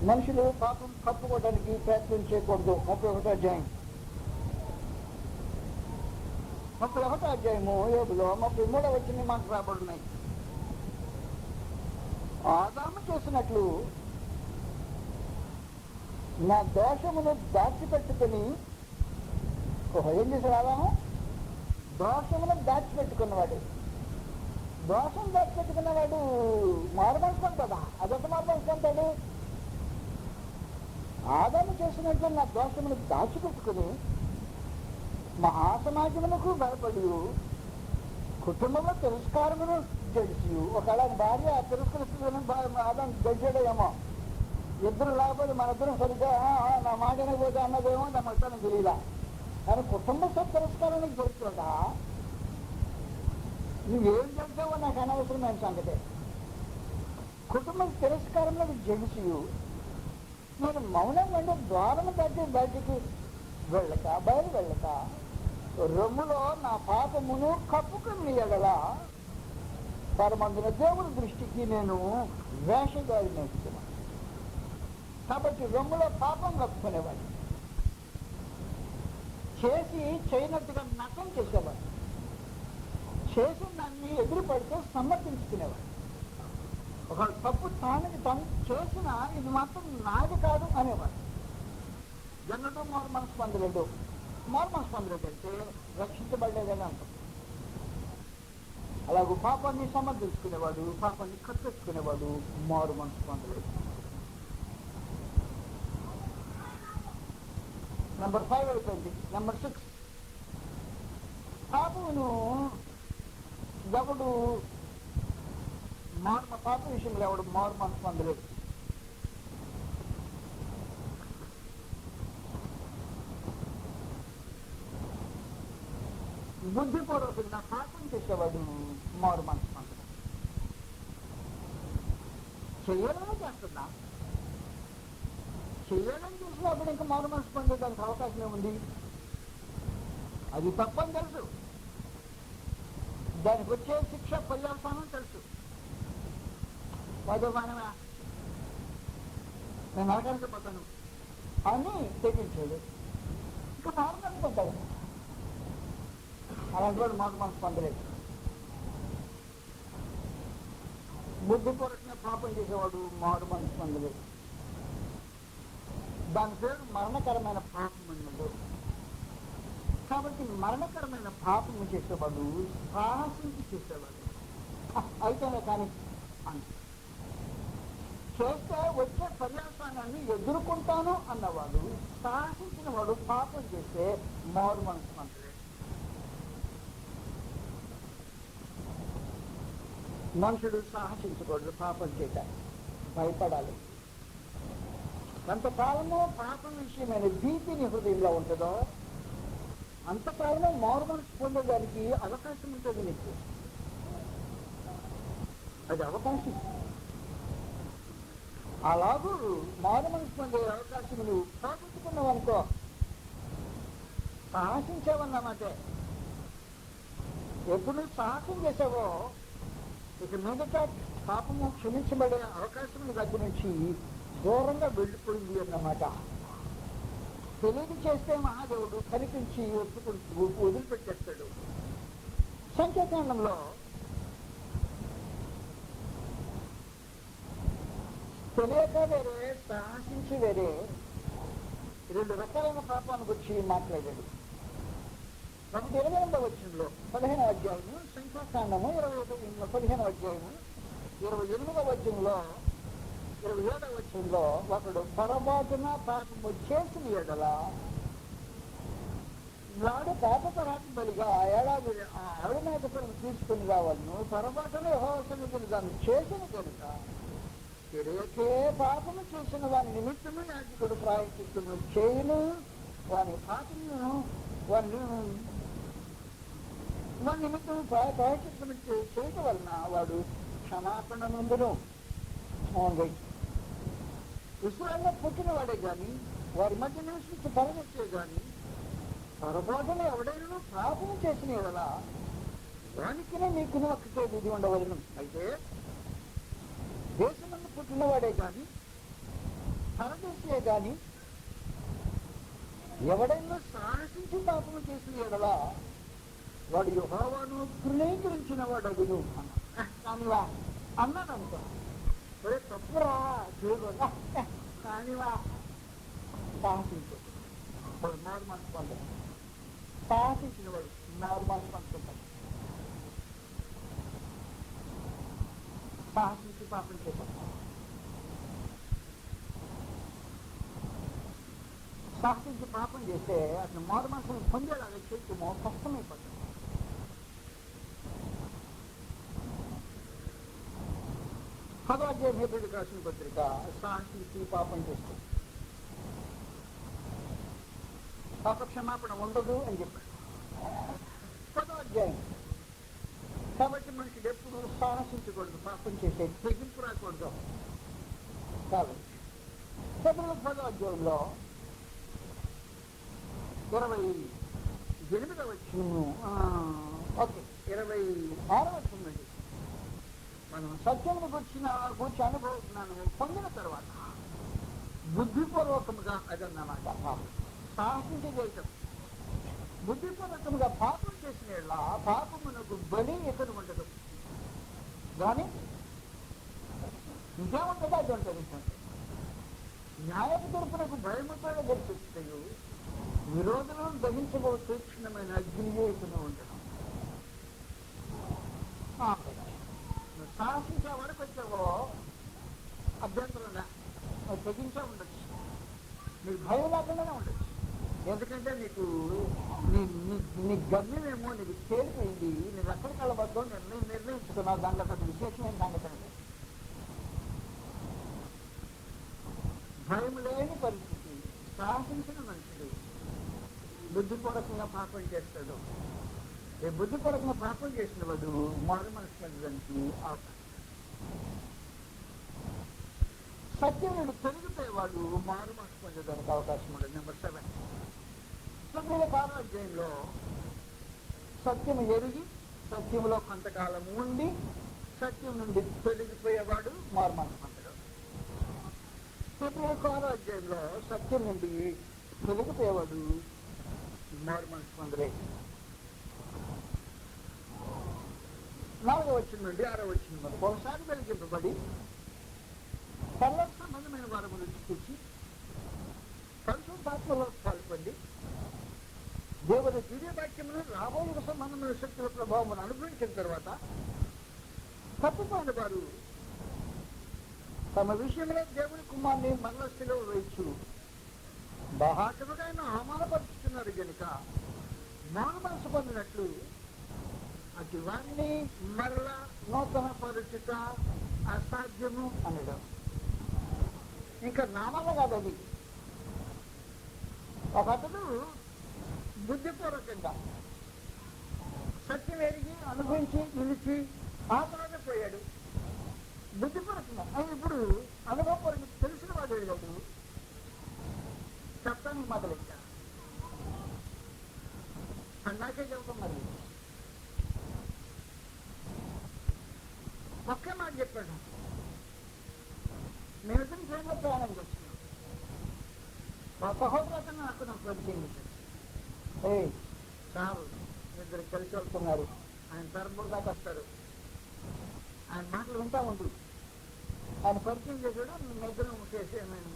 మనుషులు పాపం కప్పుకోవడానికి ప్రయత్నం చేయకూడదు. 31వ అధ్యాయం 31వ అధ్యాయము యోబులో 33వ వచనం మాకు రాబడున్నాయి. ఆదాము చేసినట్లు నా దోషమును దాచిపెట్టుకుని, ఏం చేశాడు ఆదాము? దోషమును దాచిపెట్టుకున్నవాడు. దోషం దాచిపెట్టుకున్నవాడు మారుమనసు పొందుతాడా? అదొక మారుమనసు పొందుతాడు. ఆదాము చేసినట్లు నా దోషమును దాచిపెట్టుకుని మహాసమాజమునకు భయపడి కుటుంబంలో తిరస్కారమును జడిసి, ఒకవేళ భార్య తిరస్కరిస్తుందని ఆదాము గడిచాడేమో. ఇద్దరు లేకపోతే మన ఇద్దరం సరిగ్గా నా మాటనే పోతే అన్నదేమో నా మొత్తాన్ని తెలియదా. కానీ కుటుంబ తిరస్కారానికి జరుగుతుందా? నువ్వేం చేస్తావో నాకు అనవసరమైన సంగతే. కుటుంబ తిరస్కారంలో జడిసి నేను మౌనం అంటే ద్వారం దాటి బయటికి బయలు వెళ్ళక రొమ్ములో నా పాపమును కప్పుకుని ఎడల పరమందున దేవుని దృష్టికి నేను వేషగాడి నేర్చుకున్నాను. కాబట్టి రొమ్ములో పాపం కప్పుకునేవాడు, చేసి చేయనట్టుగా నటన చేసేవాడు, చేసి దాన్ని ఎదురుపడితే సమర్థించుకునేవాడు. ఒక తప్పు తను చేసిన ఇది మాత్రం నాది కాదు అనేవాడు. జన్మతో మారు మనసు పొందలేడు. మారు మనసు పొందలేడు అంటే రక్షించబడలేదని అంటాం. అలాగే పాపాన్ని సమర్థించుకునేవాడు, పాపాన్ని కప్పించుకునేవాడు మారు మనసు పొందలేడు. నెంబర్ 5 అయిపోయింది. నెంబర్ 6, పాపమును ఎవడు పాప విషయంలో ఎవడు మారు మనసు పొందలేదు. బుద్ధిపూర్వకంగా పాపం చేసేవాడు మారు మనసు పొందలేదు. చెయ్యాలని చేస్తున్నా, చెయ్యాలని చేసినప్పుడు ఇంకా మారు మనసు పొందడానికి అవకాశం ఏముంది? అది తప్పని తెలుసు, దానికి వచ్చే శిక్ష పర్యవసానం తెలుసు. వాదమానమా నేను నరకానికి పోతాను అని తెగించాడు, ఇంకా మారు మనసు పొందాడు. అలాంటి వాడు మారు మనసు పొందలేదు. బుద్ధిపూర్వకంగా పాపం చేసేవాడు మారు మనసు పొందలేదు. దాని పేరు మరణకరమైన పాపం అన్నది. కాబట్టి మరణకరమైన పాపము చేసేవాడు సాహసించి చేసేవాడు. అయితేనే కానీ చేస్తే వచ్చే పర్యావసానాన్ని ఎదుర్కొంటాను అన్నవాడు సాహసించిన వాడు పాపం చేస్తే మారు మనసు పొందలేదు. మనుషుడు సాహసించకూడదు పాపం చేయటానికి, భయపడాలి. ఎంతకాలమో పాపం విషయమైన భీతి నీ హృదయంలో ఉంటుందో అంతకాలమో మారు మనసు పొందడానికి అవకాశం ఉంటుంది నీకు. అది అవకాశం. అలాగూ మారు మనసు పొందే అవకాశం నువ్వు పోగొట్టుకున్నావు అనుకో, సాహసించావన్నమాట. ఎప్పుడు సాహసం చేసావో ఇక మీదట పాపము క్షమించబడే అవకాశం దగ్గర నుంచి దూరంగా వెళ్ళిపోయింది అన్నమాట. తెలియదు చేస్తే మహాదేవుడు కనిపించి వదిలిపెట్టేస్తాడు. సంఖ్యాకాండంలో తెలియక వేరే, సాహసించి వేరే, రెండు రకాలైన పాపాన్ని గురించి మాట్లాడాడు. ఒకటి 28వ వచనంలో 15వ అధ్యాయము, సంఖ్యాకాండము 15వ అధ్యాయము 28వ వచనంలో 27వ వచనంలో ఒకడు పొరపాటున పాపము చేసిన ఎడల నాడు పాపపరాటం బలిగా ఏడాది ఆవిడ మేకలను తీసుకుని రావాలను. పొరపాటున యెహోవా సన్నిధిని దాన్ని చేసిన కనుక తెలియకే పాపము చేసిన వాని నిమిత్తము యాజకుడు ప్రాయశ్చిత్తము చేయును. వాని పాపము వాని నిమిత్తం ప్రాయశ్చిత్తము చేయటం వలన వాడు క్షమాపణ నందును. ఇస్రాయేల్లో పుట్టిన వాడే కానీ వారి మధ్య నివసించి పరగొచ్చే కానీ పొరపాటున ఎవడైనా పాపం చేసిన వల్ల దానికినే నీకును ఒక్కటే విధి ఉండవలను. అయితే దేశమందు పుట్టినవాడే కానీ పరదేశే కానీ ఎవడైనా సాహసించి పాపము చేసిన ఎడలా వాడు యెహోవాను తృణీకరించిన వాడు అగును కానివా అన్నాడు అనుకో. ఒరే తప్పురా దేవుడా కానివా సాహసించు. వాడు మారు మనసు పొందాడు. సాహసించిన వాడు మారు మనసు పంచుకుంటాడు. సాహసించి పాపం చేశాడు. సాహసించి పాపం చేస్తే అతను మారు మనసును పొందేలాగా చేయటమో కష్టమైపోతుంది. పదవాధ్యాయం హెబ్రీయులకు రాసిన పత్రిక సాహసించి పాపం చేస్తుంది. పాప క్షమాపణ ఉండదు అని చెప్పాడు 10వ అధ్యాయం. కాబట్టి మనిషికి ఎప్పుడు సాహసించకూడదు, పాపం చేసే తెగింపు రాకూడదు. కాబట్టి హెబ్రీయుల 10వ అధ్యాయంలో 28వ వచనము 26వ వచనం నుండి మనం సత్యమును గురించి అనుభవిస్తున్నాను పొందిన తర్వాత బుద్ధిపూర్వకముగా అదన్నమాట సాహసించి చేయటం. బుద్ధిపూర్వకముగా పాపం చేసిన పాపమునకు బలి ఎక్కడ ఉండదు కానీ ఇంకేముంటుందో అది ఉంటుంది. న్యాయపు తరపునకు భయముతో గడిపిస్తాయో విరోధులను దహించబో తీక్షణమైన అగ్నియే ఇక్కడ ఉండడం. సాహసించే వరకు వచ్చావో అభ్యంతరంగా తెగించే ఉండొచ్చు, నీకు భయం లేకుండానే ఉండొచ్చు. ఎందుకంటే నీకు నీ గమ్యమేమో నీకు తేలిపోయింది. నీకు ఎక్కడికి వెళ్ళబద్దో నిర్ణయించుకున్నావు. దాంట్లో పెద్ద విశేషమైన సంగతి భయం లేని పరిస్థితి. సాహసించిన మనుషుడు బుద్ధిపూర్వకంగా పాపం చేస్తాడు. ఈ బుద్ధిపూర్వకంగా పాపం చేసిన వాడు మారు మనసు పొందడానికి అవకాశం. సత్యముడు తొలగిపోయేవాడు మారు మనసు పొందడానికి అవకాశం ఉండదు. నెంబర్ 7 6వ అధ్యాయంలో సత్యము ఎరిగి సత్యములో కొంతకాలం ఉండి సత్యం నుండి తొలగిపోయేవాడు మారు మనసు పొందడు. 6వ అధ్యాయంలో సత్యం నుండి తొలగిపోయేవాడు మారు మనసు పొందలేదు. 4వ వచనం నుండి 6వ వచనం వరకు ఒకసారి వెలిగింపబడి పరలోక సంబంధమైన వారి నుంచి తెచ్చి పరిశుద్ధాత్మలో పాల్పొంది దేవుని దివ్యవాక్యమును రాబోయే సంబంధమైన శక్తుల ప్రభావం అనుభవించిన తర్వాత తప్పుపోయిన వారు తమ విషయంలో దేవుని కుమార్ని మనస్సులో వేయచ్చు బాహాటముగా ఆయన అవమానపరుచుతున్నారు కనుక మాన మనసు పొందినట్లు అటు వారిని మరలా నూతన పరుచుట అసాధ్యము అనడం. ఇంకా నామల కాదు అది. ఒక అతను బుద్ధిపూర్వకంగా సత్యం ఎరిగి అనుభవించి నిలిచి ఆ తర్వాత పోయాడు. బుద్ధిపూర్వకంగా అది ఇప్పుడు అనుభవపూర్వకంగా తెలిసిన వాడు వెళ్ళాడు. చెప్పడానికి మొదలెట్టా నాకే చెబుతాం. మరి ఒకే మాట చెప్పాడు. మేమిద్దరం ట్రైన్లో ప్రయాణం చేస్తున్నాం. మా సహోదరు నాకు పరిచయం చేశాడు. సార్ ఇద్దరు కలిసి వెళ్తున్నారు. ఆయన తరబుడు దాకా వస్తాడు. ఆయన మాటలు వింటా ఉండు. ఆయన పరిచయం చేశాడు. నిద్రం చేసి నేను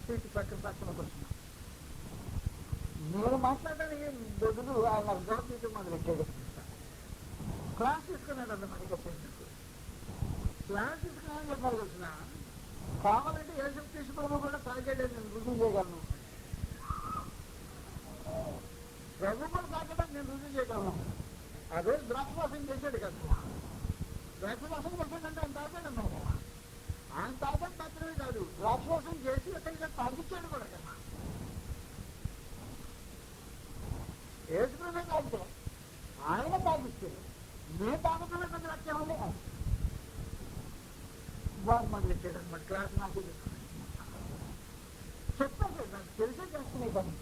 సీటు పక్కన కూర్చున్నాను. నేను మాట్లాడడానికి బదులు ఆయన గోడ తీయటం మొదలెట్టాడు. క్లాస్ తీసుకున్నాడు అన్నమాట. క్లాస్ తీసుకున్నాను చెప్పాలి వచ్చిన కావాలంటే యేసు తీసుకోవడం కూడా తాగాడు. నేను రుజువు చేయగలను. ప్రభు కూడా తాగడం నేను రుజువు చేయగలను. ఆ రోజు ద్రాక్షవాసం చేశాడు కదా. ద్రాక్షవాసం చేశాడంటే ఆయన తాగాడన్నాడు కదా. ఆయన తాగడం మాత్రమే కాదు, ద్రాక్షవాసం చేసి ఎక్కడికి తాగించాడు కూడా కదా. వేసుకునే తాగితే ఆయన తాగిస్తాడు. నేను తాగుతున్నా కొంచెం వచ్చామని బాగా మొదలెట్టాడు అనమాట. క్లాస్ నాకు చెప్పాను. నాకు తెలిసే చేస్తున్నాయి పని.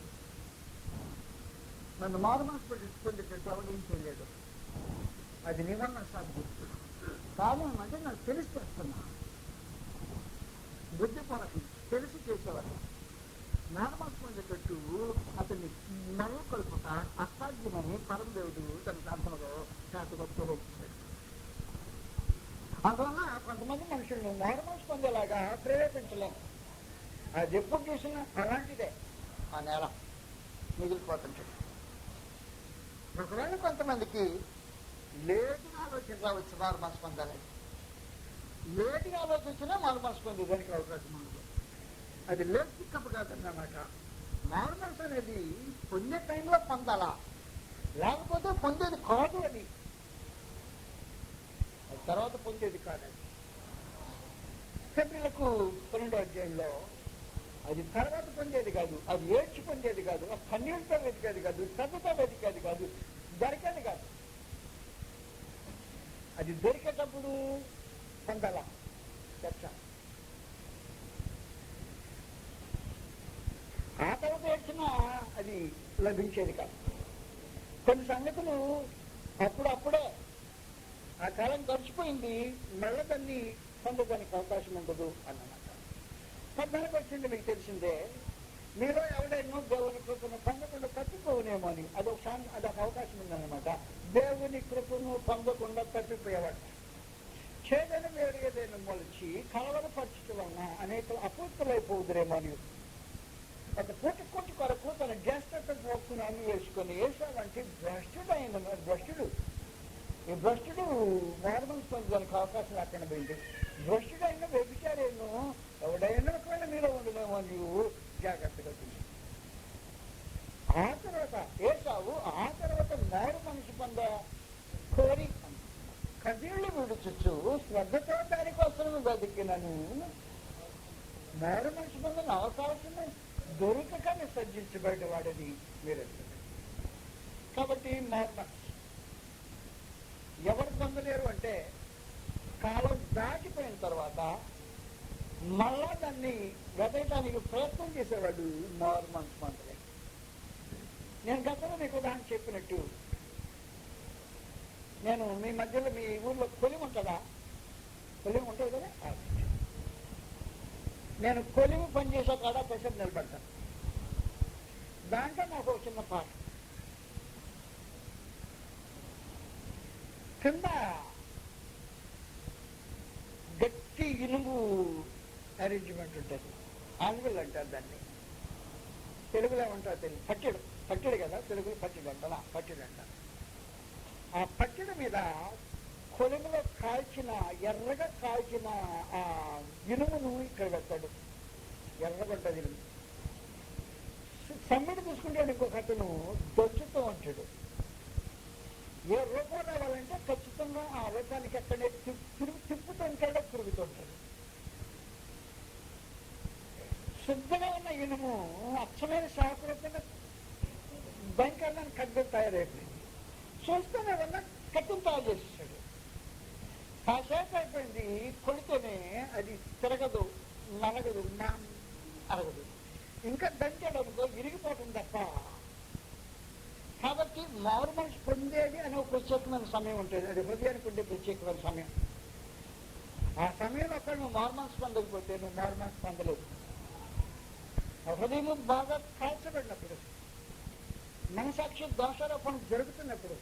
నన్ను మారు మనసు పొందేటట్టు అవడం చేయలేడు. అది నివరణ సాధ్యం కాదు. అంటే నాకు తెలిసి చేస్తున్నా. బుద్ధిపూర్వకం తెలిసి చేసేవాడు. మారు మనసు పొందేటట్టు అతన్ని నవ్వు కలుపుట అసాధ్యమని పరమదేవుడు తన ప్రాంతంలో శాతగొప్పలు వచ్చింది. అందువల్ల కొంతమంది మనుషులను మారు మనసు పొందేలాగా ప్రేరేపించలేము. అది ఎప్పుడు చూసినా అలాంటిదే. ఆ నేల మిగిలిపోతుంటుంది. ఒకవేళ కొంతమందికి లేటుగా ఆలోచన రావచ్చు మారు మనసు పొందాలని. లేటుగా ఆలోచించినా మారు మనసు పొందేదానికి అవకాశం ఉండదు. అది లేట్ పికప్ కాదన్నమాట. మారు మనసు అనేది పొందే టైంలో పొందాలా, లేకపోతే పొందేది కాదు. అది తర్వాత పొందేది కాదు. పిల్లలకు 12వ అధ్యాయంలో అది తర్వాత పొందేది కాదు, అది ఏడ్చి పొందేది కాదు, కన్నీళ్ళతో వెతికేది కాదు, శ్రద్ధతో వెతికేది కాదు, దొరికేది కాదు. అది దొరికేటప్పుడు పొందాలా చర్చ. ఆ తర్వాత ఏడ్చినా అది లభించేది కాదు. కొన్ని సంగతులు అప్పుడప్పుడే ఆ కాలం గడిచిపోయింది, మళ్ళీ దాన్ని పొందడానికి అవకాశం ఉండదు అన్నమాట. పద్నాలుగు వచ్చింది మీకు తెలిసిందే. మీలో ఎవడైనా దేవుని కృపను పొందకుండా తప్పిపోవునేమో అని అదొక అవకాశం ఉందన్నమాట. దేవుని కృపను పొందకుండా తప్పిపోయేవాడు చేదని వేరు ఏదైనా మొలిచి కలవరపరచడం వలన అనేక అపూర్తులైపోదురేమో అని ఒక పూటి కొరకు తన జ్యేష్ఠత పోక్కుని అన్ని వేసుకొని వేసావంటే భ్రష్టుడు. ఈ భ్రష్టుడు నార్మల్ పొందడానికి అవకాశం లేకుండా పోయింది. భ్రష్టుడైనా వ్యభిచారేను ఎవడైనా ఒకవేళ మీలో ఉండలేమో నీవు జాగ్రత్తగా చూసి. ఆ తర్వాత ఏసావు ఆ తర్వాత మారు మనసు పొంద కోరి కదీళ్లు విడుచుచ్చు శ్రద్ధతో దానికోసం బతికినను మారు మనసు పొందని అవకాశం దొరకగానే సర్జించబడ్డ వాడని మీరు. కాబట్టి మారు మనసు ఎవరు పొందలేరు అంటే కాలం దాటిపోయిన తర్వాత మళ్ళా దాన్ని వెతకడానికి ప్రయత్నం చేసేవాడు మారు మనసు పొందలే. నేను గతంలో మీకు ఉదాహరణ చెప్పినట్టు, నేను మీ మధ్యలో మీ ఊర్లో కొలిమి ఉంటుందా? కొలిమి ఉంటుంది కదా. నేను కొలిమి పనిచేసే కాడ పెసర్ నిలబడతాను. దాంట్లో నాకు ఒక చిన్న పాట. కింద గట్టి ఇనుము అరేంజ్మెంట్ ఉంటుంది. ఆన్విల్ అంటారు దాన్ని, తెలుగులో ఏమంటారు తెలియదు. పట్టెడు, పట్టెడు కదా తెలుగులో, పట్టెడు అంటారా, పట్టెడు అంటారు. ఆ పట్టెడు మీద కొలిమిలో కాల్చిన, ఎర్రగా కాల్చిన ఆ ఇనుమును ఇక్కడ పెడతాడు. ఎర్రగా ఉంటుంది ఇనుము. సమ్మెడు తీసుకుంటే ఇంకొక అతను దొచ్చుతూ ఉంటాడు. ఏ రూపం రావాలంటే ఖచ్చితంగా ఆ రూపానికి అక్కడే తిప్పుతూ ఉంటాడో తిరుగుతుంటాడు. శుద్ధంగా ఉన్న ఇనుము అచ్చమైన శాస్త్రతంగా భయంకరమైన కత్తులు తయారైపోయింది. చూస్తూనే వల్ల కత్తులు తయారు చేసేసాడు. కాసేపు అయిపోయింది, కొడితేనే అది తిరగదు, నలగదు, అరగదు. ఇంకా దంచడంతో విరిగిపోతుంది తప్ప. కాబట్టి మారు మనసు పొందేది అనే ఒక ప్రత్యేకమైన సమయం ఉంటుంది. అది హృదయానికి ఉండే ప్రత్యేకమైన సమయం. ఆ సమయంలో అక్కడ నువ్వు మారు మనసు పొందకపోతే నువ్వు మారు మనసు పొందలేదు. హృదయం బాగా కాల్చబడినప్పుడు, మనసాక్షి దోషారోపణ జరుగుతున్నప్పుడు,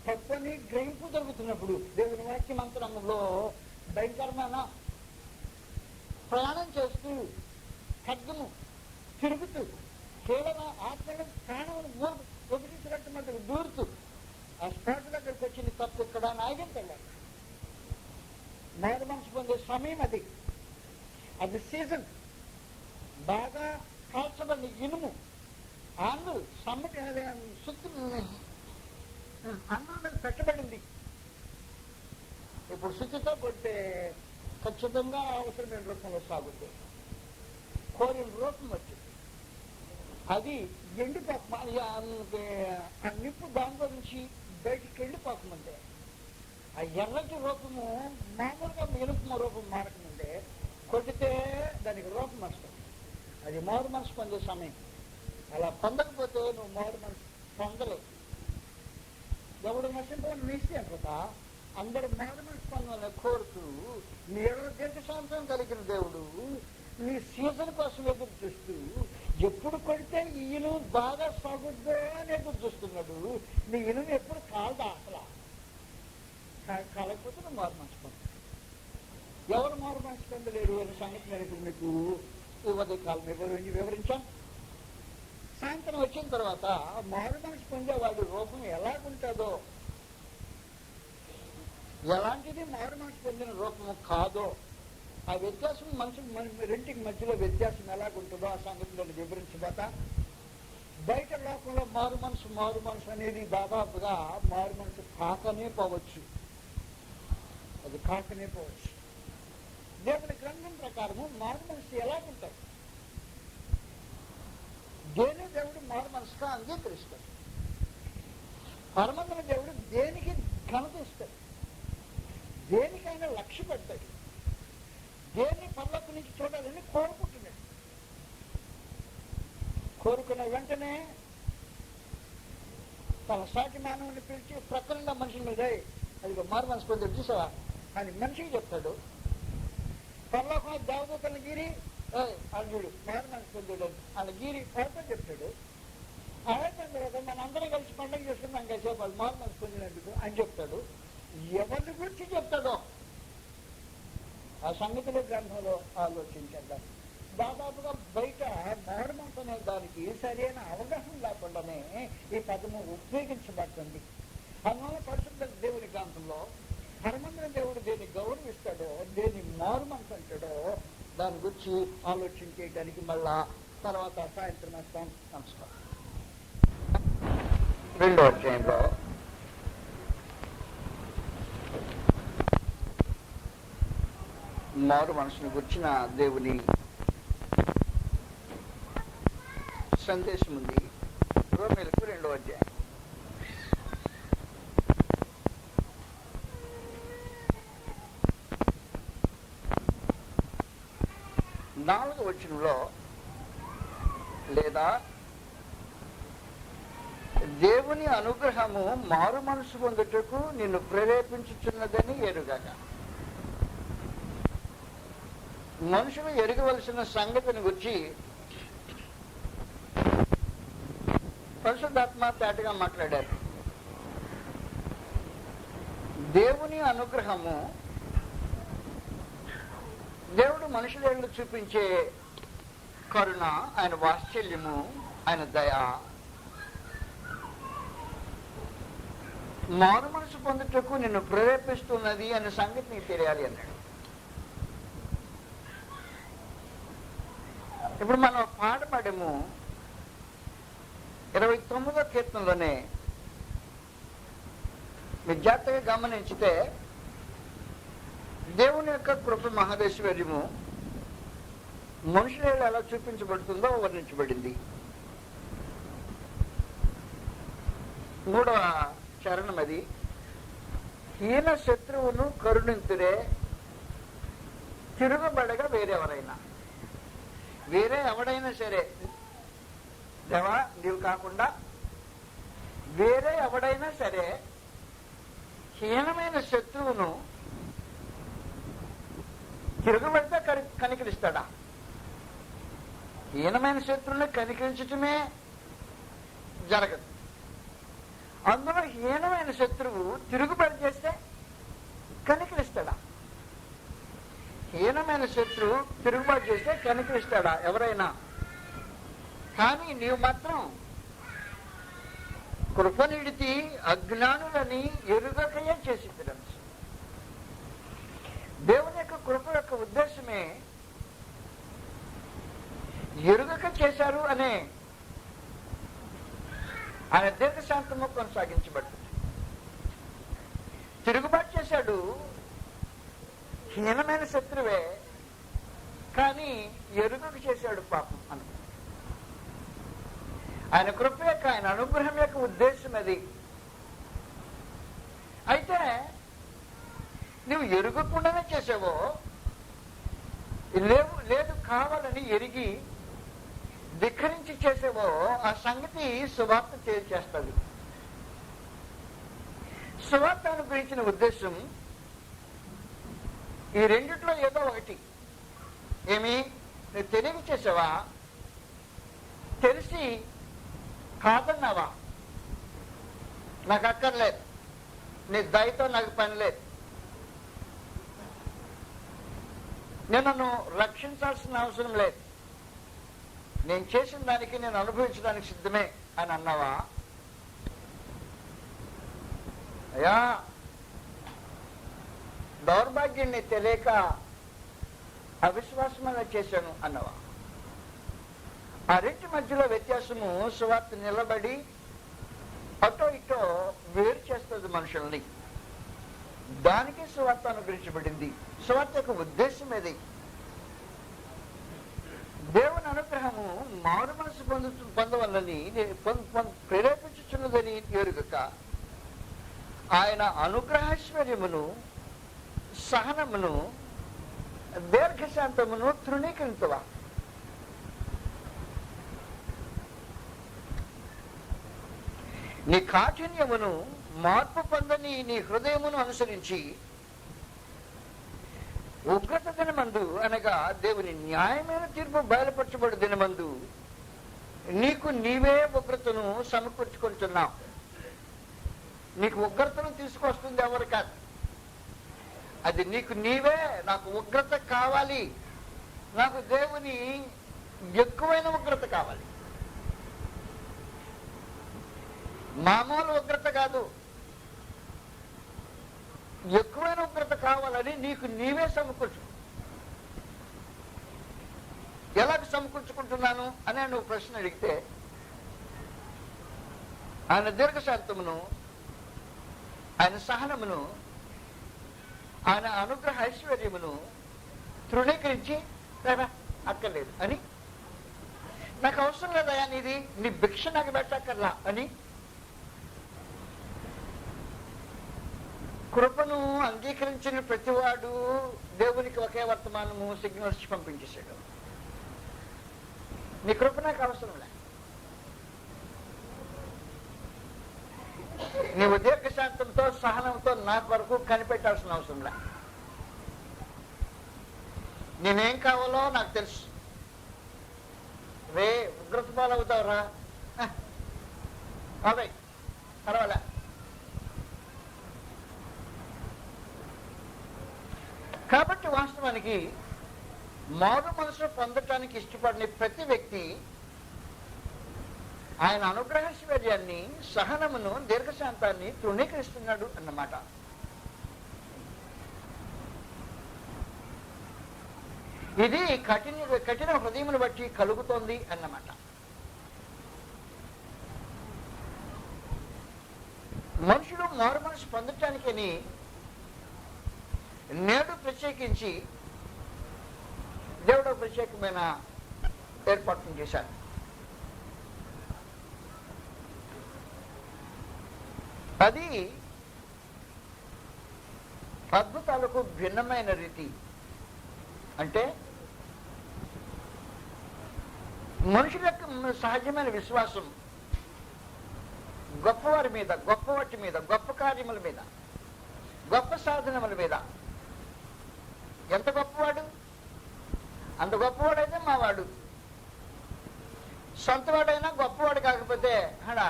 తప్పని గ్రహింపు జరుగుతున్నప్పుడు, దేవుని వాక్యం అంతరంగంలో భయంకరమైన ప్రయాణం చేస్తూ ఖడ్గము తిరుగుతూ కేవలం ఆత్మను ప్రాణమును విభజించినట్టు మధ్య దూరుతూ ఆ స్పాట్ దగ్గరికి వచ్చింది తప్పు ఇక్కడ నాయకెళ్ళాలి. మారు మనసు పొందే సమయం అది. అది సీజన్. బాగా కాల్చబడిన ఇనుము ఆంధ్రు సమ్మటి సుత్తు అన్నం మీద పెట్టబడింది. ఇప్పుడు శుద్ధితో కొట్టే ఖచ్చితంగా అవసరమైన రూపంలో సాగుతుంది. కోరిన రూపం వచ్చింది. అది ఎండిపోక ఆ నిప్పు దాంట్లో నుంచి బయటికి వెళ్ళిపోకముందే, ఆ ఎర్రటి రూపము మామూలుగా ఎనుపు రూపం మారకముందే కొట్టితే దానికి రూపం వస్తుంది. అది మారు మనసు పొందే సమయం. అలా పొందకపోతే నువ్వు మారు మనసు పొందలేవు. ఎవడు నశింపని నిశ్చయం కదా. అందరూ మారు మనసు పొందాలని కోరుతూ నీ దీర్ఘశాంతం కలిగిన దేవుడు నీ సీజన్ కోసం ఎదురు చూస్తూ ఎప్పుడు కొడితే ఈ ఇనుము బాగా సాగుద్దో అని ఎదురు చూస్తున్నాడు. నీ ఇనుము ఎప్పుడు కాలదా అసలు కాలకపోతే నువ్వు మారు మనసు పొందాలి. ఎవరు మారు మనసు పొందలేరు అనే సంగతి నేను ఇప్పుడు మీకు ఉదయ కాలం వివరించాను. సాయంత్రం వచ్చిన తర్వాత మారు మనసు పొందే వాడి రూపం ఎలాగుంటుందో, ఎలాంటిది మారు మనసు పొందిన రూపము కాదో, ఆ వ్యత్యాసం రెండింటికి మధ్యలో వ్యత్యాసం ఎలాగుంటుందో ఆ సంగతిలో వివరించబోతా. బయట లోకంలో మారు మనసు అనేది దాదాపుగా మారు మనసు కాకనే పోవచ్చు. అది కాకనే పోవచ్చు. దేవుని గ్రంథం ప్రకారము మారు మనసు ఎలాగుంటుంది? దేని దేవుడు మారు మనసుగా అంగీకరిస్తాడు. పరమందుల దేవుడు దేనికి ఘనత ఇస్తాడు, దేనికైనా లక్ష్య పెడతాడు, దేన్ని పర్లోకం నుంచి చూడాలని కోరుకుంటున్నాడు. కోరుకున్న వెంటనే తన సాటి మానవుని పిలిచి ప్రక్కన మనుషుల మీద అది మారు మనసు పొందాడు చూసావా అని మనిషికి చెప్తాడు. పర్లోకం దేవదూతలను గీరి అర్జుడు మారు మనసు పొందాడు అని గీరి వాళ్ళతో చెప్తాడు. అయిపోయిన తర్వాత మనందరం కలిసి పండుగ చేసుకున్నాం కాసేపు వాళ్ళు మారు మనసు పొందినందుకు అని చెప్తాడు. ఎవరి గురించి చెప్తాడో ఆ సంగతిలో గ్రంథంలో ఆలోచించేద్దాం. దాదాపుగా బయట మారు మనసు అనే దానికి సరైన అవగాహన లేకుండానే ఈ పదము ఉపయోగించబడుతుంది. అందువల్ల పరిశుద్ధ దేవుని గ్రంథంలో పరమందుల దేవుడు దేన్ని గౌరవిస్తాడో, దేన్ని మారు మనసు అంటాడో దాని గురించి ఆలోచించేయడానికి మళ్ళా తర్వాత సాయంత్రం వస్తాం. నమస్కారం. 2వ అధ్యాయంలో మారు మనసును గురించిన దేవుని సందేశం ఉంది. రోమీయులకు 2వ అధ్యాయం 4వ వచనంలో లేదా దేవుని అనుగ్రహము మారు మనసు పొందుటకు నిన్ను ప్రేరేపించుచున్నదని ఎరుగగా. మనుషులు ఎరగవలసిన సంగతిని గురించి పరిశుద్ధాత్మ తేటగా మాట్లాడారు. దేవుని అనుగ్రహము దేవుడు మనుషుల చూపించే కరుణ, ఆయన వాత్సల్యము, ఆయన దయ మారు మనసు పొందుటకు నిన్ను ప్రేరేపిస్తున్నది అనే సంగతి నీకు తెలియాలి అన్నాడు. ఇప్పుడు మనం పాట పాడేము 29వ కీర్తనలోనే మీరు జాగ్రత్తగా గమనించితే దేవుని యొక్క కృప మహాదేశ్వర్యము మనుషులు ఎలా చూపించబడుతుందో వర్ణించబడింది. 3వ చరణం అది. హీన శత్రువును కరుణింతురే తిరుగుబడగా వేరే ఎవడైనా సరే, దేవా నీవు కాకుండా వేరే ఎవడైనా సరే హీనమైన శత్రువును తిరుగుబడితే కనికరిస్తాడా? హీనమైన శత్రువుని కనికరించటమే జరగదు. అందులో హీనమైన శత్రువు తిరుగుబడి చేస్తే కనికరిస్తాడా? హీనమైన శత్రువు తిరుగుబాటు చేస్తే కనికరిస్తాడా ఎవరైనా? కానీ నీవు మాత్రం కృపనిడితి అజ్ఞానులని ఎరుగకయే చేసి తిరచ్చు. దేవుని యొక్క కృప యొక్క ఉద్దేశమే ఎరుగక చేశారు అనే ఆయన దీర్ఘశాంతము కొనసాగించబడుతుంది. తిరుగుబాటు చేశాడు, హీనమైన శత్రువే, కానీ ఎరుగక చేశాడు పాపం అని. ఆయన కృప యొక్క, ఆయన అనుగ్రహం యొక్క ఉద్దేశం అది. అయితే నువ్వు ఎరుగకుండానే చేసావో, లేదు కావాలని ఎరిగి ధిక్కరించి చేసేవో, ఆ సంగతి సువార్త చేస్తుంది. సువార్త అనుగ్రహించిన ఉద్దేశం ఈ రెండిట్లో ఏదో ఒకటి. ఏమి? నువ్వు తెలివి చేసావా? తెలిసి కాదన్నావా? నాకు అక్కర్లేదు, నీ దయతో నాకు పని లేదు, నేను నన్ను రక్షించాల్సిన అవసరం లేదు, నేను చేసిన దానికి నేను అనుభవించడానికి సిద్ధమే అని అన్నావా? అయ్యా దౌర్భాగ్యాన్ని తెలియక అవిశ్వాసంగా చేశాను అన్నవా? ఆ రెంటి మధ్యలో వ్యత్యాసము సువార్త నిలబడి అటో ఇటో వేరు చేస్తుంది మనుషుల్ని. దానికి సువార్త అనుగ్రహించబడింది. సువార్త యొక్క ఉద్దేశం ఏది? దేవుని అనుగ్రహము మారు మనసు పొందవలని ప్రేరేపించుచున్నదని ఎరుగక ఆయన అనుగ్రహైశ్వర్యమును, సహనమును, దీర్ఘశాంతమును తృణీకరించవా? నీ కాఠిన్యమును మార్పు పొందని నీ హృదయమును అనుసరించి ఉగ్రత దినమందు, అనగా దేవుని న్యాయమైన తీర్పు బయలుపరచబడు దినమందు నీకు నీవే ఉగ్రతను సమకూర్చుకుంటున్నావు. నీకు ఉగ్రతను తీసుకొస్తుంది ఎవరు కాదు, అది నీకు నీవే. నాకు ఉగ్రత కావాలి, నాకు దేవుని ఎక్కువైన ఉగ్రత కావాలి, మామూలు ఉగ్రత కాదు, ఎక్కువైన ఉగ్రత కావాలని నీకు నీవే సమకూర్చు. ఎలాగ సమకూర్చుకుంటున్నాను అని నువ్వు ప్రశ్న అడిగితే, ఆయన దీర్ఘశాంతమును, ఆయన సహనమును, ఆయన అనుగ్రహ ఐశ్వర్యమును తృణీకరించి అక్కర్లేదు అని, నాకు అవసరం లేదయా నీది, నీ భిక్ష నాకు పెట్టక్కర్లా అని కృపను అంగీకరించిన ప్రతివాడు దేవునికి ఒకే వర్తమానము సిగ్నల్స్ పంపించేశాడు. నీ కృప నాకు అవసరం లే, నీవు దీర్ఘశాంతంతో సహనంతో నా కొరకు కనిపెట్టాల్సిన అవసరం లే. నేనేం కావాలో నాకు తెలుసు. రే ఉగ్రత పాలవుతావురా, అవే పర్వాలే. కాబట్టి వాస్తవానికి మారు మనసు పొందటానికి ఇష్టపడిన ప్రతి వ్యక్తి ఆయన అనుగ్రహైశ్వర్యాన్ని, సహనమును, దీర్ఘశాంతాన్ని తృణీకరిస్తున్నాడు అన్నమాట. ఇది కఠిన హృదయమును బట్టి కలుగుతోంది అన్నమాట. మనుషులు మారు మనసు పొందటానికని నేడు ప్రత్యేకించి దేవుడు ప్రత్యేకమైన ఏర్పాట్లు చేశాడు. అది అద్భుతాలకు భిన్నమైన రీతి. అంటే మనుషుల యొక్క సహజమైన విశ్వాసం గొప్పవారి మీద, గొప్ప వాటి మీద, గొప్ప కార్యముల మీద, గొప్ప సాధనముల మీద. ఎంత గొప్పవాడు? అంత గొప్పవాడైతే మావాడు. సొంతవాడైనా గొప్పవాడు కాకపోతే అడా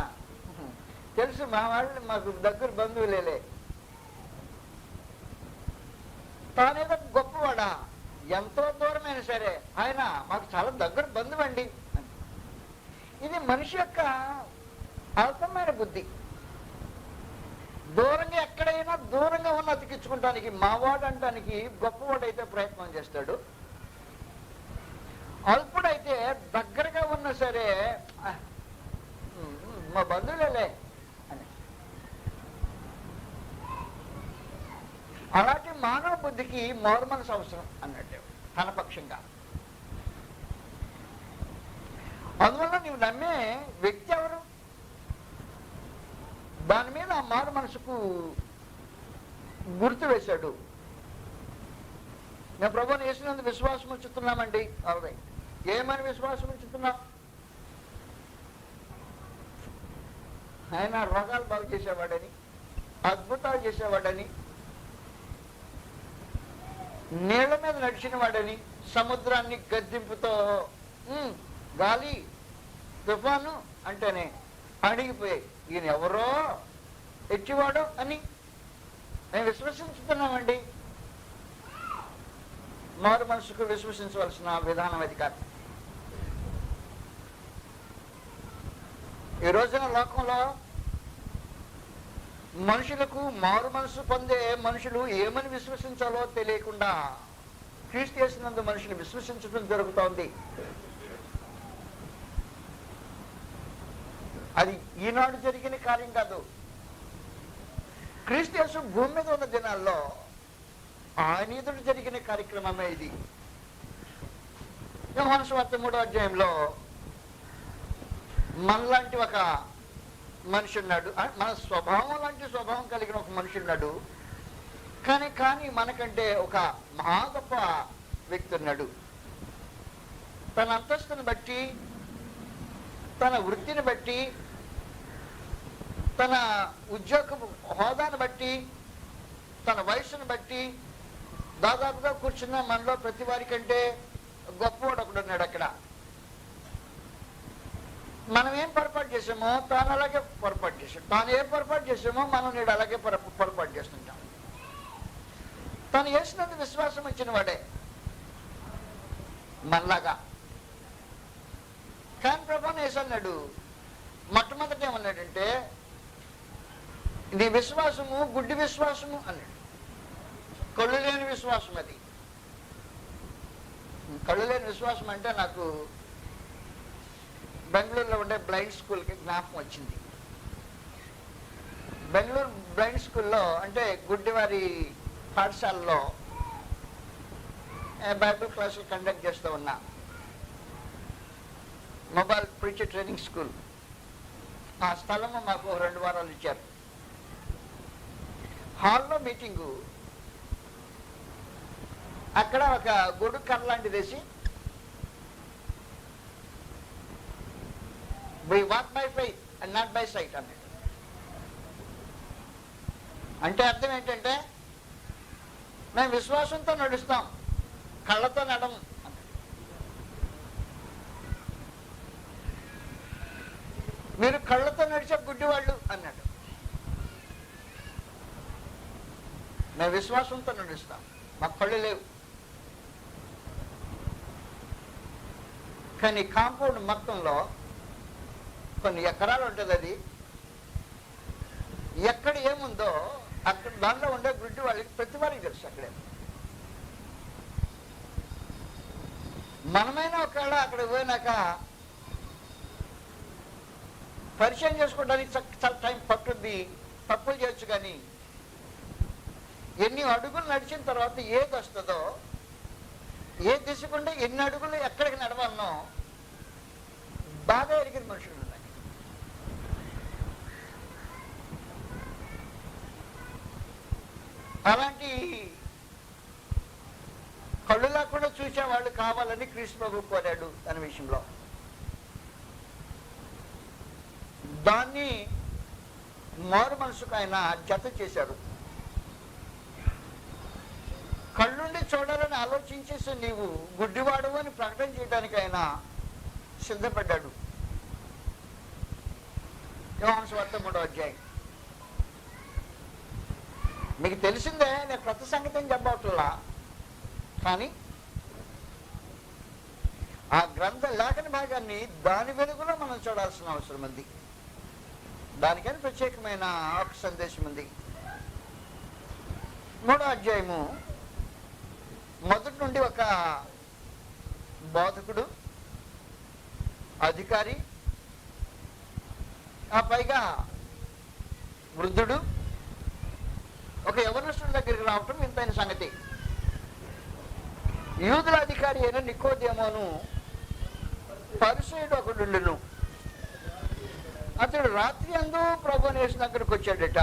తెలుసు మా వాళ్ళు మాకు దగ్గర బంధువులేలే. తానేదో గొప్పవాడా? ఎంతో దూరమైనా సరే ఆయన మాకు చాలా దగ్గర బంధువండి. ఇది మనిషి యొక్క అల్పమైన బుద్ధి. దూరంగా ఎక్కడైనా దూరంగా ఉన్న అతికించుకుంటానికి, మావాడు అంటానికి గొప్పవాడైతే ప్రయత్నం చేస్తాడు. అల్పుడైతే దగ్గరగా ఉన్నా సరే మా బంధువులేలే అని. అలాంటి మానవ బుద్ధికి మారు మనసు అవసరం అన్నట్టు తన పక్షంగా. అందువల్ల నీవు నమ్మే వ్యక్తి ఎవరు? దాని మీద ఆ మారు మనసుకు గుర్తు వేశాడు. నేను ప్రభువుని యేసునందు విశ్వాసం ఉంచుతున్నామండి. అవునే, ఏమని విశ్వాసం ఉంచుతున్నాం? ఆయన రోగాలు బాగు చేసేవాడని, అద్భుతాలు చేసేవాడని, నీళ్ల మీద నడిచిన వాడని, సముద్రాన్ని గద్దింపుతో గాలి తుఫాను అంటేనే అడిగిపోయాయి. ఈయన ఎవరో ఎచ్చివాడు అని మేము విశ్వసించుతున్నామండి. మారు మనసుకు విశ్వసించవలసిన విధానం అది కాదు. ఈ రోజున లోకంలో మనుషులకు మారు మనసు పొందే మనుషులు ఏమని విశ్వసించాలో తెలియకుండా క్రీస్తు యేసునందు మనుషులు విశ్వసించడం జరుగుతోంది. అది ఈనాడు జరిగిన కార్యం కాదు. క్రీస్తు యేసు భూమి మీద ఉన్న దినాల్లో ఆయన ఎదుట జరిగిన కార్యక్రమమే ఇది. యోహాను సువార్త 3వ అధ్యాయంలో మనలాంటి ఒక మనిషి ఉన్నాడు, మన స్వభావం లాంటి స్వభావం కలిగిన ఒక మనిషి ఉన్నాడు. కానీ మనకంటే ఒక మహా గొప్ప వ్యక్తి ఉన్నాడు. తన అంతస్తుని బట్టి, తన వృత్తిని బట్టి, తన ఉద్యోగ హోదాను బట్టి, తన వయసును బట్టి దాదాపుగా కూర్చున్న మనలో ప్రతి వారి కంటే గొప్పవాడు ఒకడు ఉన్నాడు అక్కడ. మనం ఏం పొరపాటు చేసామో తాను అలాగే పొరపాటు చేసాం. తాను ఏం పొరపాటు చేసామో మనం నేడు అలాగే పొరపాటు చేస్తుంటాం. తను యేసునందు విశ్వాసం వచ్చిన వాడే మనలాగా. కానీ ప్రభువుని యేసు అన్నాడు, మొట్టమొదట ఏమన్నాడంటే, నీ విశ్వాసము గుడ్డి విశ్వాసము అన్నాడు. కళ్ళు లేని విశ్వాసం అది. కళ్ళు లేని విశ్వాసం అంటే నాకు బెంగళూరులో ఉండే బ్లైండ్ స్కూల్కి జ్ఞాపకం వచ్చింది. బెంగళూరు బ్లైండ్ స్కూల్లో అంటే గుడ్డివారి పాఠశాలలో బైబిల్ క్లాసులు కండక్ట్ చేస్తూ ఉన్నా. Mobile preacher training school. ఆ స్థలము మాకు 2 వారాలు ఇచ్చారు. హాల్లో మీటింగు. అక్కడ ఒక గొడుగు కర్ర లాంటిది వేసి, we walk by faith and not by sight అన్నాడు. అంటే అర్థం ఏంటంటే మేము విశ్వాసంతో నడుస్తాం, కళ్ళతో నడము. మీరు కళ్ళతో నడిచే గుడ్డివాళ్ళు అన్నాడు. మేము విశ్వాసంతో నడుస్తాం, మాకు కళ్ళు లేవు. కానీ కాంపౌండ్ మొత్తంలో కొన్ని ఎకరాలు ఉంటుంది. అది ఎక్కడ ఏముందో అక్కడ దానిలో ఉండే గుడ్డి వాళ్ళకి ప్రతి వారికి తెలుసు. అక్కడే మనమైనా ఒకవేళ అక్కడ పోయినాక పరిచయం చేసుకోవడానికి చాలా టైం పట్టుద్ది, తప్పులు చేయొచ్చు. కానీ ఎన్ని అడుగులు నడిచిన తర్వాత ఏది వస్తుందో, ఏ దిశకుంటే ఎన్ని అడుగులు ఎక్కడికి నడవాలనో బాగా ఎరిగిన మనుషులు ఉన్నాయి. అలాంటి కళ్ళు లేకుండా చూసేవాళ్ళు కావాలని క్రీస్తు ప్రభువు కోరాడు అనే విషయంలో. దాన్ని మారు మనసుకు ఆయన జత చేశారు. కళ్ళుండి చూడాలని ఆలోచించేసి నీవు గుడ్డివాడు అని ప్రకటన చేయడానికి ఆయన సిద్ధపడ్డాడు. యోహాను సువార్త 3వ అధ్యాయం. మీకు తెలిసిందే, నేను కొత్త సంగతి ఏం చెప్పవట్లా. కానీ ఆ గ్రంథ లేఖన భాగాన్ని దాని వెలుగులో మనం చూడాల్సిన అవసరం ఉంది. దానికని ప్రత్యేకమైన ఒక సందేశం ఉంది. 3వ అధ్యాయము మొదటి నుండి ఒక బోధకుడు, అధికారి, ఆ పైగా వృద్ధుడు ఒక యవనస్తుడి దగ్గరికి రావటం ఇంతైన సంగతి. యూదుల అధికారి అయిన నికోదేమోను పరిసయ్యుడు ఒకడుండును. అతడు రాత్రి అందు ప్రభువుని యేసు దగ్గరకు వచ్చాడట.